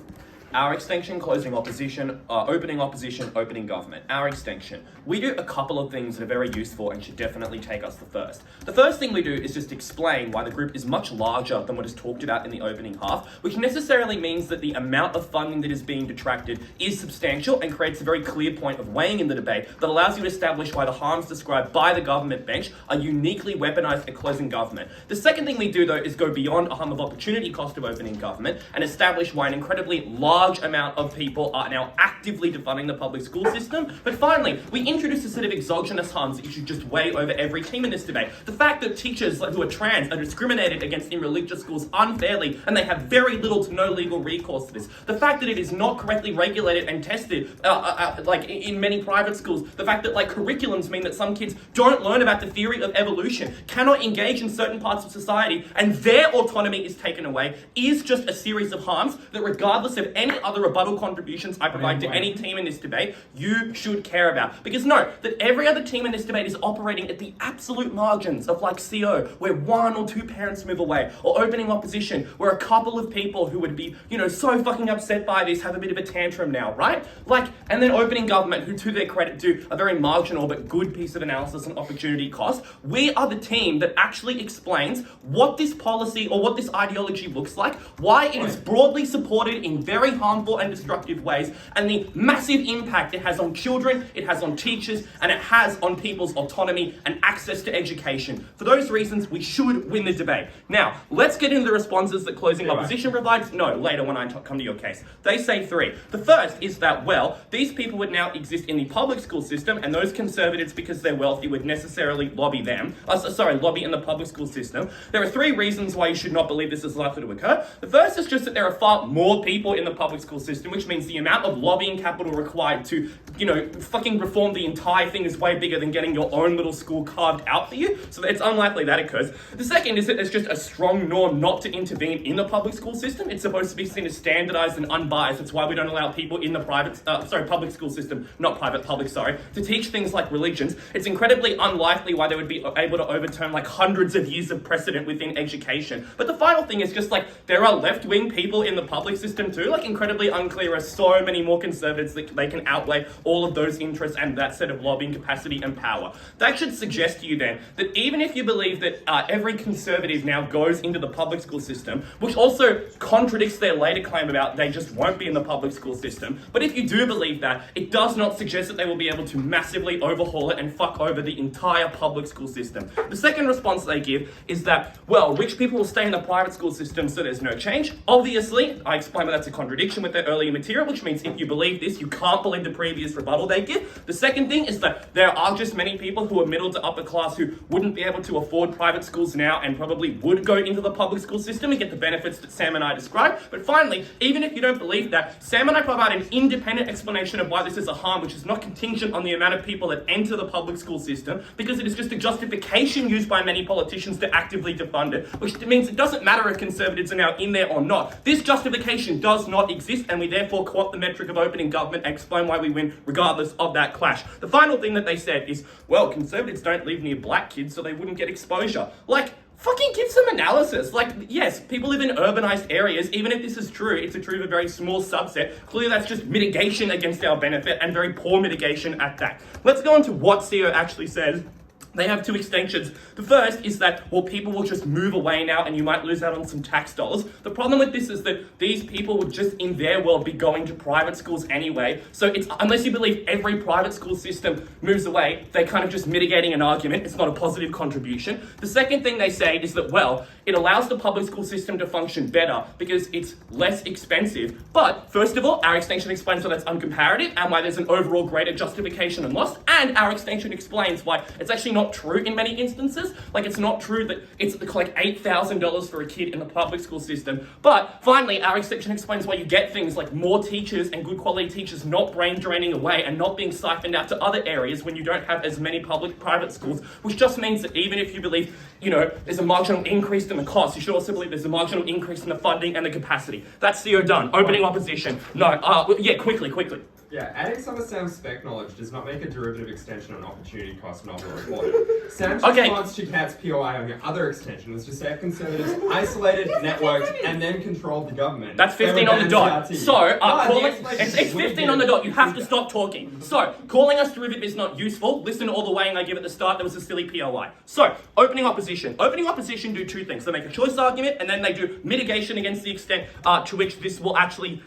Our extension, closing opposition, opening opposition, opening government. Our extension. We do a couple of things that are very useful and should definitely take us the first. The first thing we do is just explain why the group is much larger than what is talked about in the opening half, which necessarily means that the amount of funding that is being detracted is substantial and creates a very clear point of weighing in the debate that allows you to establish why the harms described by the government bench are uniquely weaponized at closing government. The second thing we do, though, is go beyond a harm of opportunity cost of opening government and establish why an incredibly large amount of people are now actively defunding the public school system. But finally, we introduce a set of exogenous harms that you should just weigh over every team in this debate. The fact that teachers who are trans are discriminated against in religious schools unfairly and they have very little to no legal recourse to this. The fact that it is not correctly regulated and tested, like in many private schools. The fact that curriculums mean that some kids don't learn about the theory of evolution, cannot engage in certain parts of society, and their autonomy is taken away, is just a series of harms that, regardless of any other rebuttal contributions I provide to any team in this debate, you should care about. Because note that every other team in this debate is operating at the absolute margins of CO, where 1 or 2 parents move away, or opening opposition, where a couple of people who would be, so fucking upset by this have a bit of a tantrum now, right? And then opening government, who to their credit do a very marginal but good piece of analysis on opportunity cost. We are the team that actually explains what this policy or what this ideology looks like, why it is broadly supported in very harmful and destructive ways, and the massive impact it has on children, it has on teachers, and it has on people's autonomy and access to education. For those reasons, we should win the debate. Now, let's get into the responses that closing opposition provides. No, later when I come to your case. They say 3. The first is that, these people would now exist in the public school system, and those conservatives, because they're wealthy, would necessarily lobby them. Lobby in the public school system. There are 3 reasons why you should not believe this is likely to occur. The first is just that there are far more people in the public school system, which means the amount of lobbying capital required to, fucking reform the entire thing is way bigger than getting your own little school carved out for you. So it's unlikely that occurs. The second is that there's just a strong norm not to intervene in the public school system. It's supposed to be seen as standardized and unbiased. That's why we don't allow people in the public school system, to teach things like religions. It's incredibly unlikely why they would be able to overturn hundreds of years of precedent within education. But the final thing is just there are left-wing people in the public system too, incredibly unclear as so many more conservatives that they can outweigh all of those interests and that set of lobbying capacity and power. That should suggest to you then that even if you believe that every conservative now goes into the public school system, which also contradicts their later claim about they just won't be in the public school system, but if you do believe that, it does not suggest that they will be able to massively overhaul it and fuck over the entire public school system. The second response they give is that, rich people will stay in the private school system so there's no change. Obviously, I explained that that's a contradiction with their earlier material, which means if you believe this, you can't believe the previous rebuttal they give. The second thing is that there are just many people who are middle to upper class who wouldn't be able to afford private schools now and probably would go into the public school system and get the benefits that Sam and I described. But finally, even if you don't believe that, Sam and I provide an independent explanation of why this is a harm, which is not contingent on the amount of people that enter the public school system, because it is just a justification used by many politicians to actively defund it, which means it doesn't matter if Conservatives are now in there or not. This justification does not exist, and we therefore co-opt the metric of opening government and explain why we win regardless of that clash. The final thing that they said is, well, Conservatives don't live near black kids, so they wouldn't get exposure. Like, fucking give some analysis. Like, yes, people live in urbanized areas. Even if this is true, it's true of a very small subset. Clearly, that's just mitigation against our benefit, and very poor mitigation at that. Let's go on to what CO actually says. They have two extensions. The first is that, well, people will just move away now and you might lose out on some tax dollars. The problem with this is that these people would just, in their world, be going to private schools anyway. So it's, unless you believe every private school system moves away, they're kind of just mitigating an argument. It's not a positive contribution. The second thing they say is that, well, it allows the public school system to function better because it's less expensive. But first of all, our extension explains why that's uncomparative and why there's an overall greater justification and loss. And our extension explains why it's actually not true in many instances. Like, it's not true that it's like $8,000 for a kid in the public school system. But finally, our extension explains why you get things like more teachers and good quality teachers not brain draining away and not being siphoned out to other areas when you don't have as many private schools, which just means that even if you believe, you know, there's a marginal increase in the cost, you should also believe there's a marginal increase in the funding and the capacity. That's CO done. Opening opposition. No, yeah, quickly.
Yeah, adding some of Sam's spec knowledge does not make a derivative extension on opportunity cost not reported. Sam's response to Kat's POI on your other extension was to say if Conservatives isolated, networked, and then controlled the government.
That's 15 on the dot. So, it's 15 on the dot. You have to stop talking. So, calling us derivative is not useful. Listen to all the weighing I give at the start. That was a silly POI. So, opening opposition. Opening opposition do two things. They make a choice argument, and then they do mitigation against the extent to which this will actually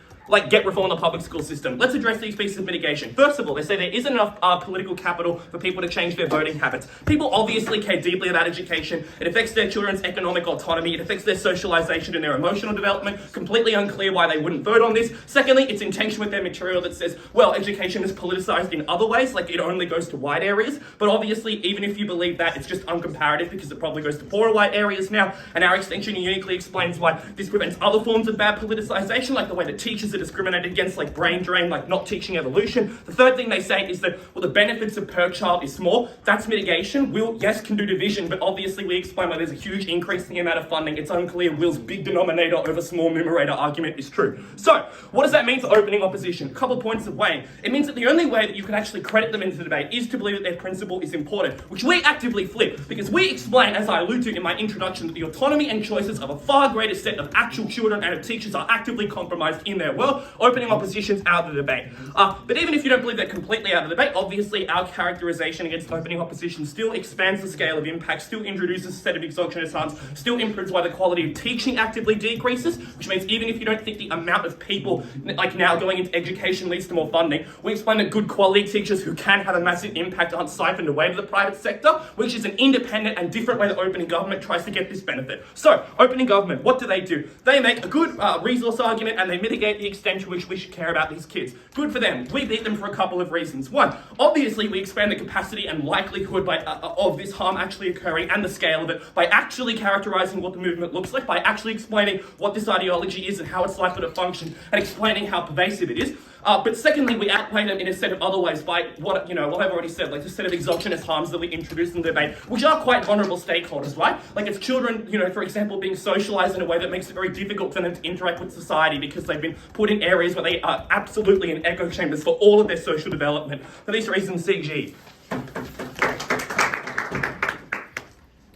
get reform in the public school system. Let's address these pieces of mitigation. First of all, they say there isn't enough political capital for people to change their voting habits. People obviously care deeply about education. It affects their children's economic autonomy. It affects their socialization and their emotional development. Completely unclear why they wouldn't vote on this. Secondly, it's in tension with their material that says, well, education is politicized in other ways, like it only goes to white areas. But obviously, even if you believe that, it's just uncomparative because it probably goes to poorer white areas now. And our extension uniquely explains why this prevents other forms of bad politicization, like the way that teachers are discriminated against, like brain drain, like not teaching evolution. The third thing they say is that, well, the benefits of per child is small. That's mitigation. Will, yes, can do division, but obviously we explain why there's a huge increase in the amount of funding. It's unclear Will's big denominator over small numerator argument is true. So, what does that mean for opening opposition? A couple points of weighing. It means that the only way that you can actually credit them into the debate is to believe that their principle is important, which we actively flip, because we explain, as I allude to in my introduction, that the autonomy and choices of a far greater set of actual children and of teachers are actively compromised in their world. Opening opposition's out of the debate. But even if you don't believe they're completely out of the debate, obviously our characterization against opening opposition still expands the scale of impact, still introduces a set of exogenous harms, still improves why the quality of teaching actively decreases, which means even if you don't think the amount of people like now going into education leads to more funding, we explain that good quality teachers who can have a massive impact aren't siphoned away to the private sector, which is an independent and different way that opening government tries to get this benefit. So, opening government, what do? They make a good resource argument and they mitigate the extent to which we should care about these kids. Good for them. We beat them for a couple of reasons. One, obviously we expand the capacity and likelihood of this harm actually occurring and the scale of it by actually characterizing what the movement looks like, by actually explaining what this ideology is and how it's likely to function and explaining how pervasive it is. But secondly, we outweigh them in a set of other ways by what I've already said, like the set of exogenous harms that we introduce in the debate, which are quite vulnerable stakeholders, right? Like it's children, for example, being socialized in a way that makes it very difficult for them to interact with society because they've been put in areas where they are absolutely in echo chambers for all of their social development. For these reasons, CG.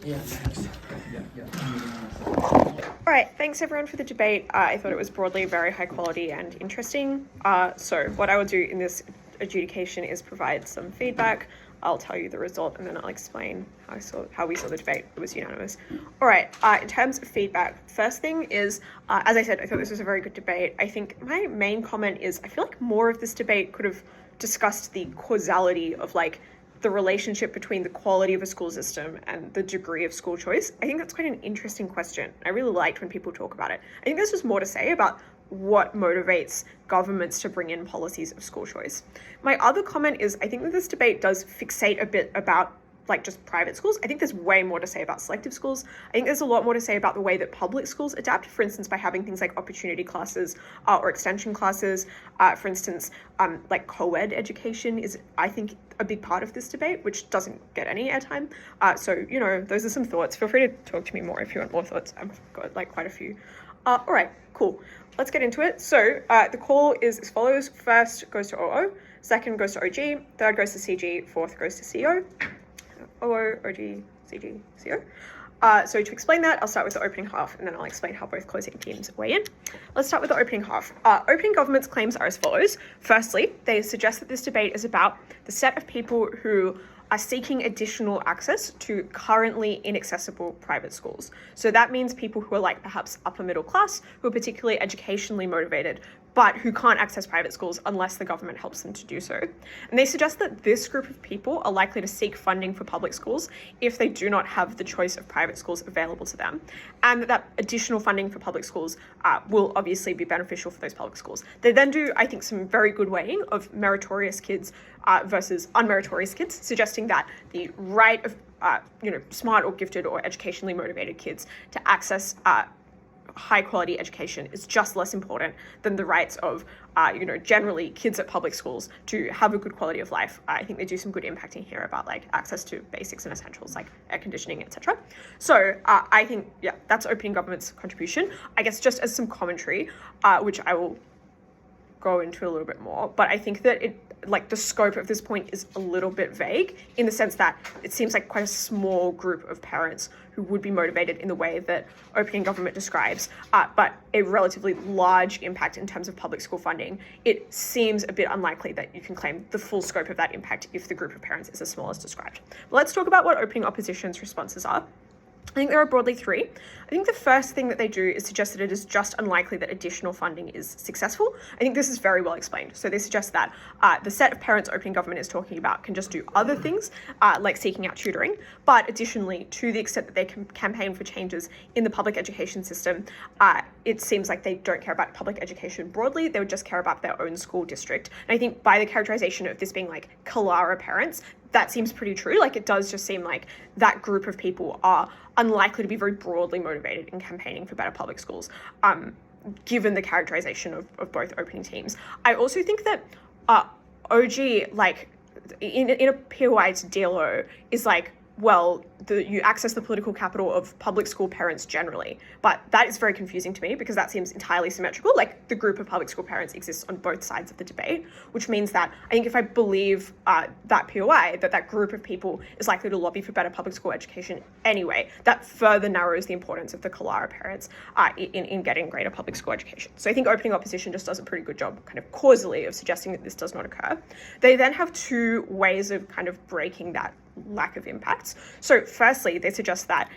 Yeah, thanks.
All right, thanks everyone for the debate. I thought it was broadly very high quality and interesting. So what I will do in this adjudication is provide some feedback. I'll tell you the result and then I'll explain how we saw the debate. It was unanimous. All right, in terms of feedback, first thing is, as I said, I thought this was a very good debate. I think my main comment is I feel like more of this debate could have discussed the causality of the relationship between the quality of a school system and the degree of school choice. I think that's quite an interesting question. I really liked when people talk about it. I think there's just more to say about what motivates governments to bring in policies of school choice. My other comment is I think that this debate does fixate a bit about like just private schools. I think there's way more to say about selective schools. I think there's a lot more to say about the way that public schools adapt, for instance, by having things like opportunity classes or extension classes. For instance, like co-ed education is, I think, a big part of this debate, which doesn't get any airtime. So, you know, those are some thoughts. Feel free to talk to me more if you want more thoughts. I've got like quite a few. All right, cool. Let's get into it. So the call is as follows. First goes to OO, second goes to OG, third goes to CG, fourth goes to CO. OO, OG, CG, CO. So to explain that, I'll start with the opening half and then I'll explain how both closing teams weigh in. Let's start with the opening half. Opening government's claims are as follows. Firstly, they suggest that this debate is about the set of people who are seeking additional access to currently inaccessible private schools. So that means people who are like perhaps upper middle class, who are particularly educationally motivated, but who can't access private schools unless the government helps them to do so. And they suggest that this group of people are likely to seek funding for public schools if they do not have the choice of private schools available to them. And that additional funding for public schools will obviously be beneficial for those public schools. They then do, I think, some very good weighing of meritorious kids versus unmeritorious kids, suggesting that the right of smart or gifted or educationally motivated kids to access high quality education is just less important than the rights of, generally kids at public schools to have a good quality of life. I think they do some good impacting here about like access to basics and essentials like air conditioning, etc. So I think, yeah, that's opening government's contribution. I guess just as some commentary, which I will go into a little bit more, but I think that the scope of this point is a little bit vague in the sense that it seems like quite a small group of parents who would be motivated in the way that opening government describes, but a relatively large impact in terms of public school funding. It seems a bit unlikely that you can claim the full scope of that impact if the group of parents is as small as described. But let's talk about what opening opposition's responses are. I think there are broadly three. I think the first thing that they do is suggest that it is just unlikely that additional funding is successful. I think this is very well explained. So they suggest that the set of parents opening government is talking about can just do other things, like seeking out tutoring, but additionally, to the extent that they can campaign for changes in the public education system, it seems like they don't care about public education broadly, they would just care about their own school district. And I think by the characterization of this being like Kalara parents, that seems pretty true. Like it does just seem like that group of people are unlikely to be very broadly motivated in campaigning for better public schools, given the characterization of both opening teams. I also think that OG, like in a POI to DLO, is like, well, you access the political capital of public school parents generally. But that is very confusing to me because that seems entirely symmetrical. Like the group of public school parents exists on both sides of the debate, which means that I think if I believe that POI, that group of people is likely to lobby for better public school education anyway, that further narrows the importance of the Kalara parents in getting greater public school education. So I think opening opposition just does a pretty good job kind of causally of suggesting that this does not occur. They then have two ways of kind of breaking that lack of impacts. So firstly, they suggest that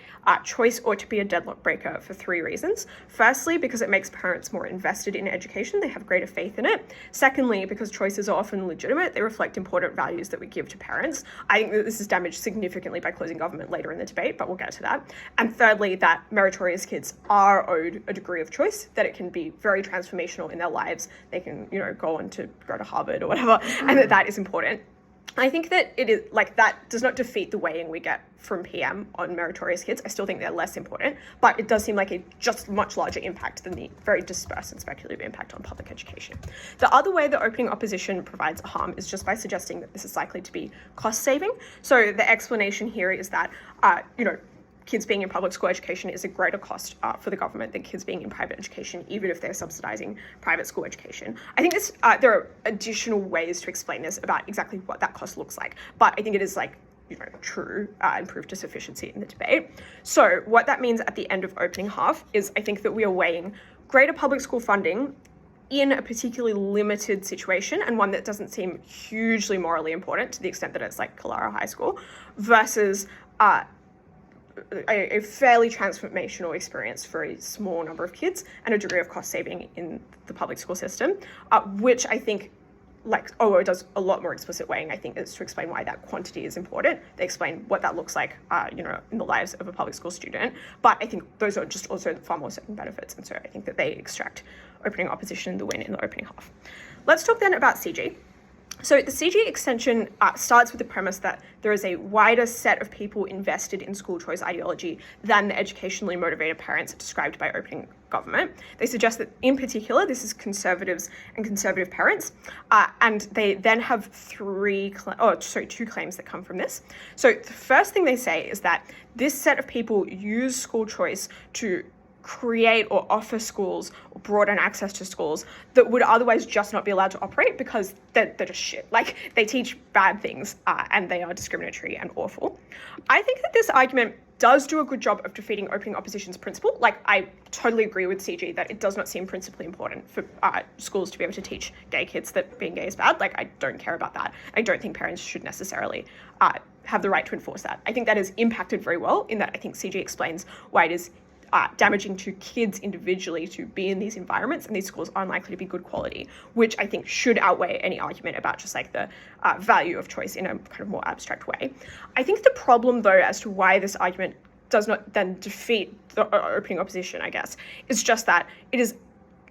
choice ought to be a deadlock breaker for three reasons. Firstly, because it makes parents more invested in education, they have greater faith in it. Secondly, because choices are often legitimate, they reflect important values that we give to parents. I think that this is damaged significantly by closing government later in the debate, but we'll get to that. And thirdly, that meritorious kids are owed a degree of choice, that it can be very transformational in their lives. They can, go on to go to Harvard or whatever, and that is important. I think that it is like that does not defeat the weighing we get from PM on meritorious kids. I still think they're less important, but it does seem like a just much larger impact than the very dispersed and speculative impact on public education. The other way that opening opposition provides harm is just by suggesting that this is likely to be cost saving. So the explanation here is that, kids being in public school education is a greater cost for the government than kids being in private education, even if they're subsidizing private school education. I think there are additional ways to explain this about exactly what that cost looks like, but I think it is true and proved to sufficiency in the debate. So what that means at the end of opening half is I think that we are weighing greater public school funding in a particularly limited situation and one that doesn't seem hugely morally important to the extent that it's like Kalara High School versus a fairly transformational experience for a small number of kids and a degree of cost saving in the public school system, which I think like OO does a lot more explicit weighing, I think, is to explain why that quantity is important. They explain what that looks like, in the lives of a public school student. But I think those are just also far more certain benefits. And so I think that they extract opening opposition, the win in the opening half. Let's talk then about CG. So the CG extension starts with the premise that there is a wider set of people invested in school choice ideology than the educationally motivated parents described by opening government. They suggest that in particular, this is conservatives and conservative parents, and they then have two claims that come from this. So the first thing they say is that this set of people use school choice to create or offer schools or broaden access to schools that would otherwise just not be allowed to operate because they're just shit. Like, they teach bad things and they are discriminatory and awful. I think that this argument does do a good job of defeating opening opposition's principle. Like, I totally agree with CG that it does not seem principally important for schools to be able to teach gay kids that being gay is bad. Like, I don't care about that. I don't think parents should necessarily have the right to enforce that. I think that is impacted very well in that I think CG explains why it is damaging to kids individually to be in these environments, and these schools are unlikely to be good quality, which I think should outweigh any argument about just like the value of choice in a kind of more abstract way. I think the problem, though, as to why this argument does not then defeat the opening opposition, I guess, is just that it is,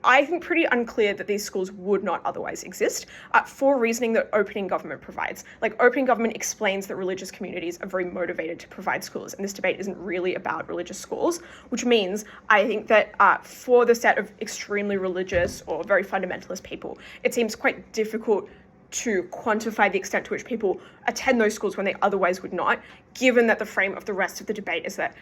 I think, pretty unclear that these schools would not otherwise exist for reasoning that opening government provides. Like, opening government explains that religious communities are very motivated to provide schools, and this debate isn't really about religious schools, which means I think that for the set of extremely religious or very fundamentalist people, it seems quite difficult to quantify the extent to which people attend those schools when they otherwise would not, given that the frame of the rest of the debate is that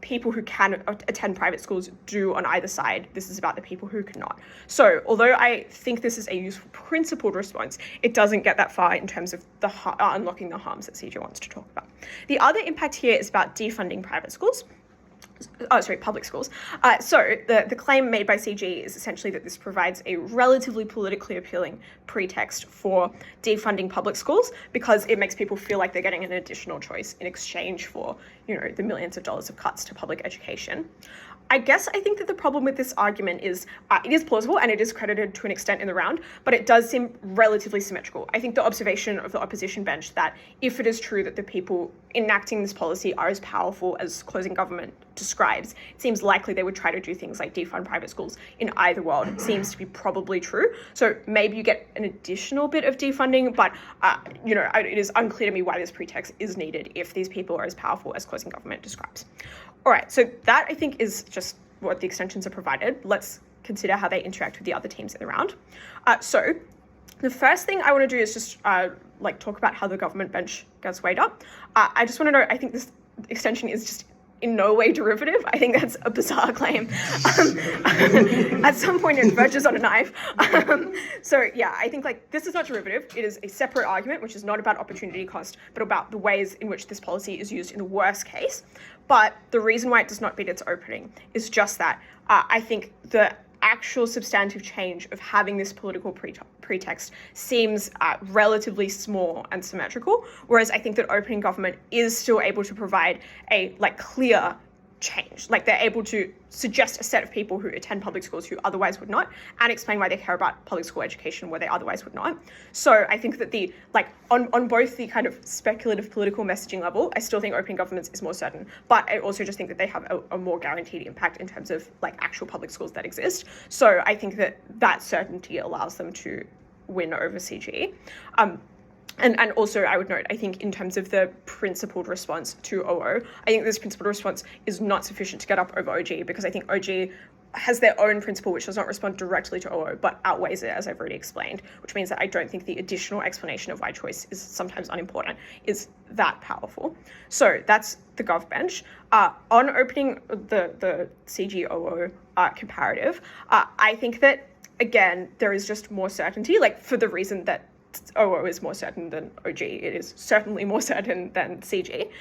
people who can attend private schools do on either side. This is about the people who cannot. So although I think this is a useful principled response, it doesn't get that far in terms of the unlocking the harms that CJ wants to talk about. The other impact here is about defunding private schools. Public schools. So the claim made by CG is essentially that this provides a relatively politically appealing pretext for defunding public schools because it makes people feel like they're getting an additional choice in exchange for, the millions of dollars of cuts to public education. I guess I think that the problem with this argument is it is plausible and it is credited to an extent in the round, but it does seem relatively symmetrical. I think the observation of the opposition bench that if it is true that the people enacting this policy are as powerful as closing government describes, it seems likely they would try to do things like defund private schools in either world. It seems to be probably true. So maybe you get an additional bit of defunding, but it is unclear to me why this pretext is needed if these people are as powerful as closing government describes. All right, so that I think is just what the extensions are provided. Let's consider how they interact with the other teams in the round. So the first thing I want to do is just talk about how the government bench gets weighed up. I just want to note, I think this extension is just in no way derivative. I think that's a bizarre claim. At some point it verges on a knife. I think this is not derivative. It is a separate argument, which is not about opportunity cost, but about the ways in which this policy is used in the worst case. But the reason why it does not beat its opening is just that I think the actual substantive change of having this political pretext seems relatively small and symmetrical, whereas I think that opening government is still able to provide a clear change. They're able to suggest a set of people who attend public schools who otherwise would not, and explain why they care about public school education where they otherwise would not. So I think that on both the kind of speculative political messaging level, I still think opening governments is more certain, but I also just think that they have a more guaranteed impact in terms of actual public schools that exist. So I think that certainty allows them to win over CG. And also, I would note, I think in terms of the principled response to OO, I think this principled response is not sufficient to get up over OG, because I think OG has their own principle which does not respond directly to OO, but outweighs it, as I've already explained, which means that I don't think the additional explanation of why choice is sometimes unimportant is that powerful. So that's the Gov bench. On opening the CG-OO comparative, I think that, again, there is just more certainty, for the reason that OO is more certain than OG. It is certainly more certain than CG.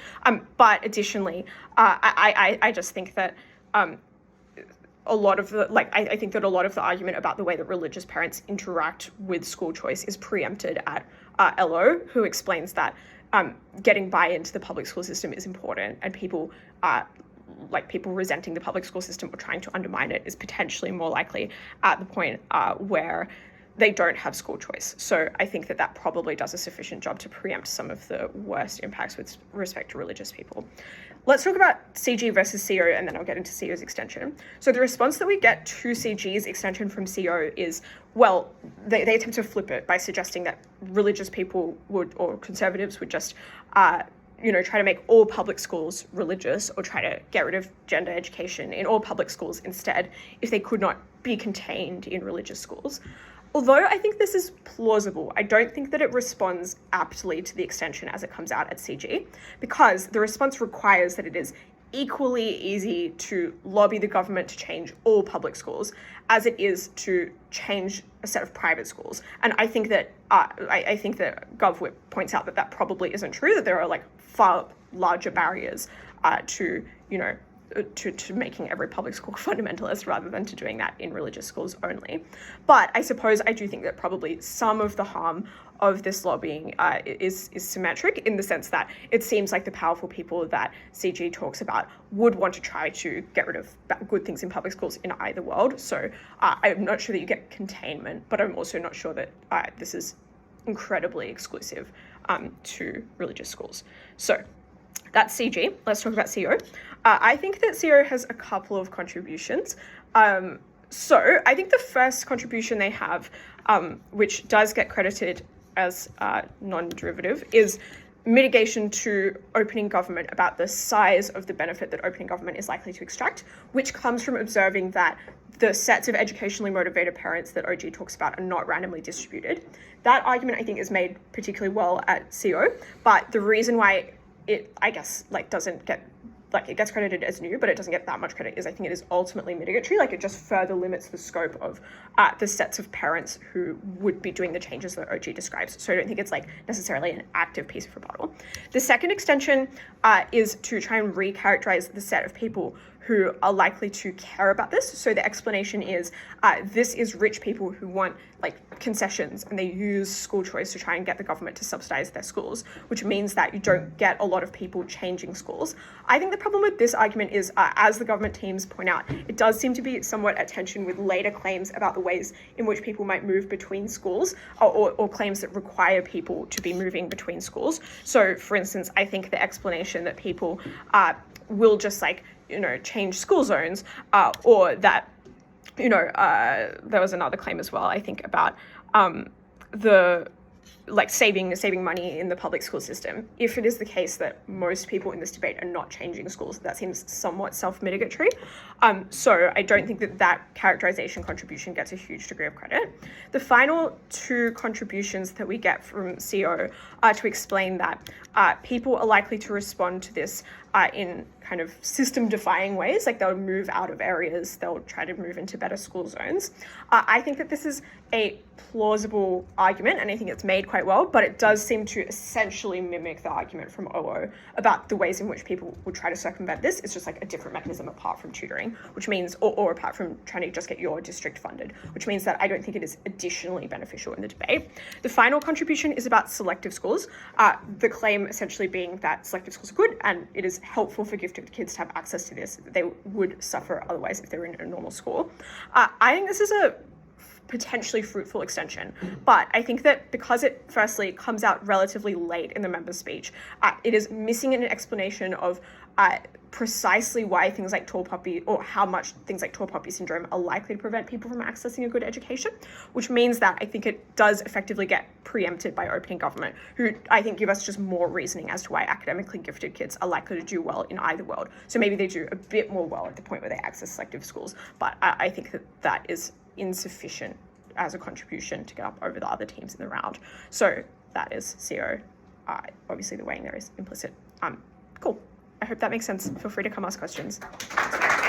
But additionally, I just think that a lot of the, I think that a lot of the argument about the way that religious parents interact with school choice is preempted at LO, who explains that getting buy-in to the public school system is important, and people resenting the public school system or trying to undermine it is potentially more likely at the point where they don't have school choice. So I think that probably does a sufficient job to preempt some of the worst impacts with respect to religious people. Let's talk about CG versus CO, and then I'll get into CO's extension. So the response that we get to CG's extension from CO is, well, they attempt to flip it by suggesting that religious people would, or conservatives would just, try to make all public schools religious, or try to get rid of gender education in all public schools instead, if they could not be contained in religious schools. Although I think this is plausible, I don't think that it responds aptly to the extension as it comes out at CG, because the response requires that it is equally easy to lobby the government to change all public schools as it is to change a set of private schools. And I think that GovWhip points out that probably isn't true, that there are like far larger barriers to making every public school fundamentalist rather than to doing that in religious schools only. But I suppose I do think that probably some of the harm of this lobbying is symmetric, in the sense that it seems like the powerful people that CG talks about would want to try to get rid of good things in public schools in either world. So I'm not sure that you get containment, but I'm also not sure that this is incredibly exclusive to religious schools. So that's CG. Let's talk about CO. I think that CO has a couple of contributions. So I think the first contribution they have, which does get credited as non-derivative, is mitigation to opening government about the size of the benefit that opening government is likely to extract, which comes from observing that the sets of educationally motivated parents that OG talks about are not randomly distributed. That argument, I think, is made particularly well at CO, but the reason why it, I guess, doesn't get, it gets credited as new, but it doesn't get that much credit, is I think it is ultimately mitigatory. It just further limits the scope of the sets of parents who would be doing the changes that OG describes. So I don't think it's necessarily an active piece of rebuttal. The second extension is to try and recharacterize the set of people who are likely to care about this. So the explanation is this is rich people who want concessions, and they use school choice to try and get the government to subsidize their schools, which means that you don't get a lot of people changing schools. I think the problem with this argument is, as the government teams point out, it does seem to be somewhat at tension with later claims about the ways in which people might move between schools, or claims that require people to be moving between schools. So for instance, I think the explanation that people will just change school zones, or that, there was another claim as well, I think, about saving money in the public school system. If it is the case that most people in this debate are not changing schools, that seems somewhat self-mitigatory. So I don't think that characterization contribution gets a huge degree of credit. The final two contributions that we get from CO are to explain that people are likely to respond to this in kind of system-defying ways, they'll move out of areas, they'll try to move into better school zones. I think that this is a plausible argument, and I think it's made quite well, but it does seem to essentially mimic the argument from OO about the ways in which people would try to circumvent this. It's just a different mechanism apart from tutoring, which means, or apart from trying to just get your district funded, which means that I don't think it is additionally beneficial in the debate. The final contribution is about selective schools, the claim essentially being that selective schools are good, and it is helpful for gifted kids to have access to this. They would suffer otherwise if they were in a normal school. I think this is a potentially fruitful extension, but I think that because it firstly comes out relatively late in the member's speech, it is missing an explanation of precisely why things like tall poppy, or how much things like tall poppy syndrome are likely to prevent people from accessing a good education, which means that I think it does effectively get preempted by opening government, who I think give us just more reasoning as to why academically gifted kids are likely to do well in either world. So maybe they do a bit more well at the point where they access selective schools, but I think that is insufficient as a contribution to get up over the other teams in the round. So that is CO. Obviously the weighing there is implicit. Cool. I hope that makes sense. Feel free to come ask questions.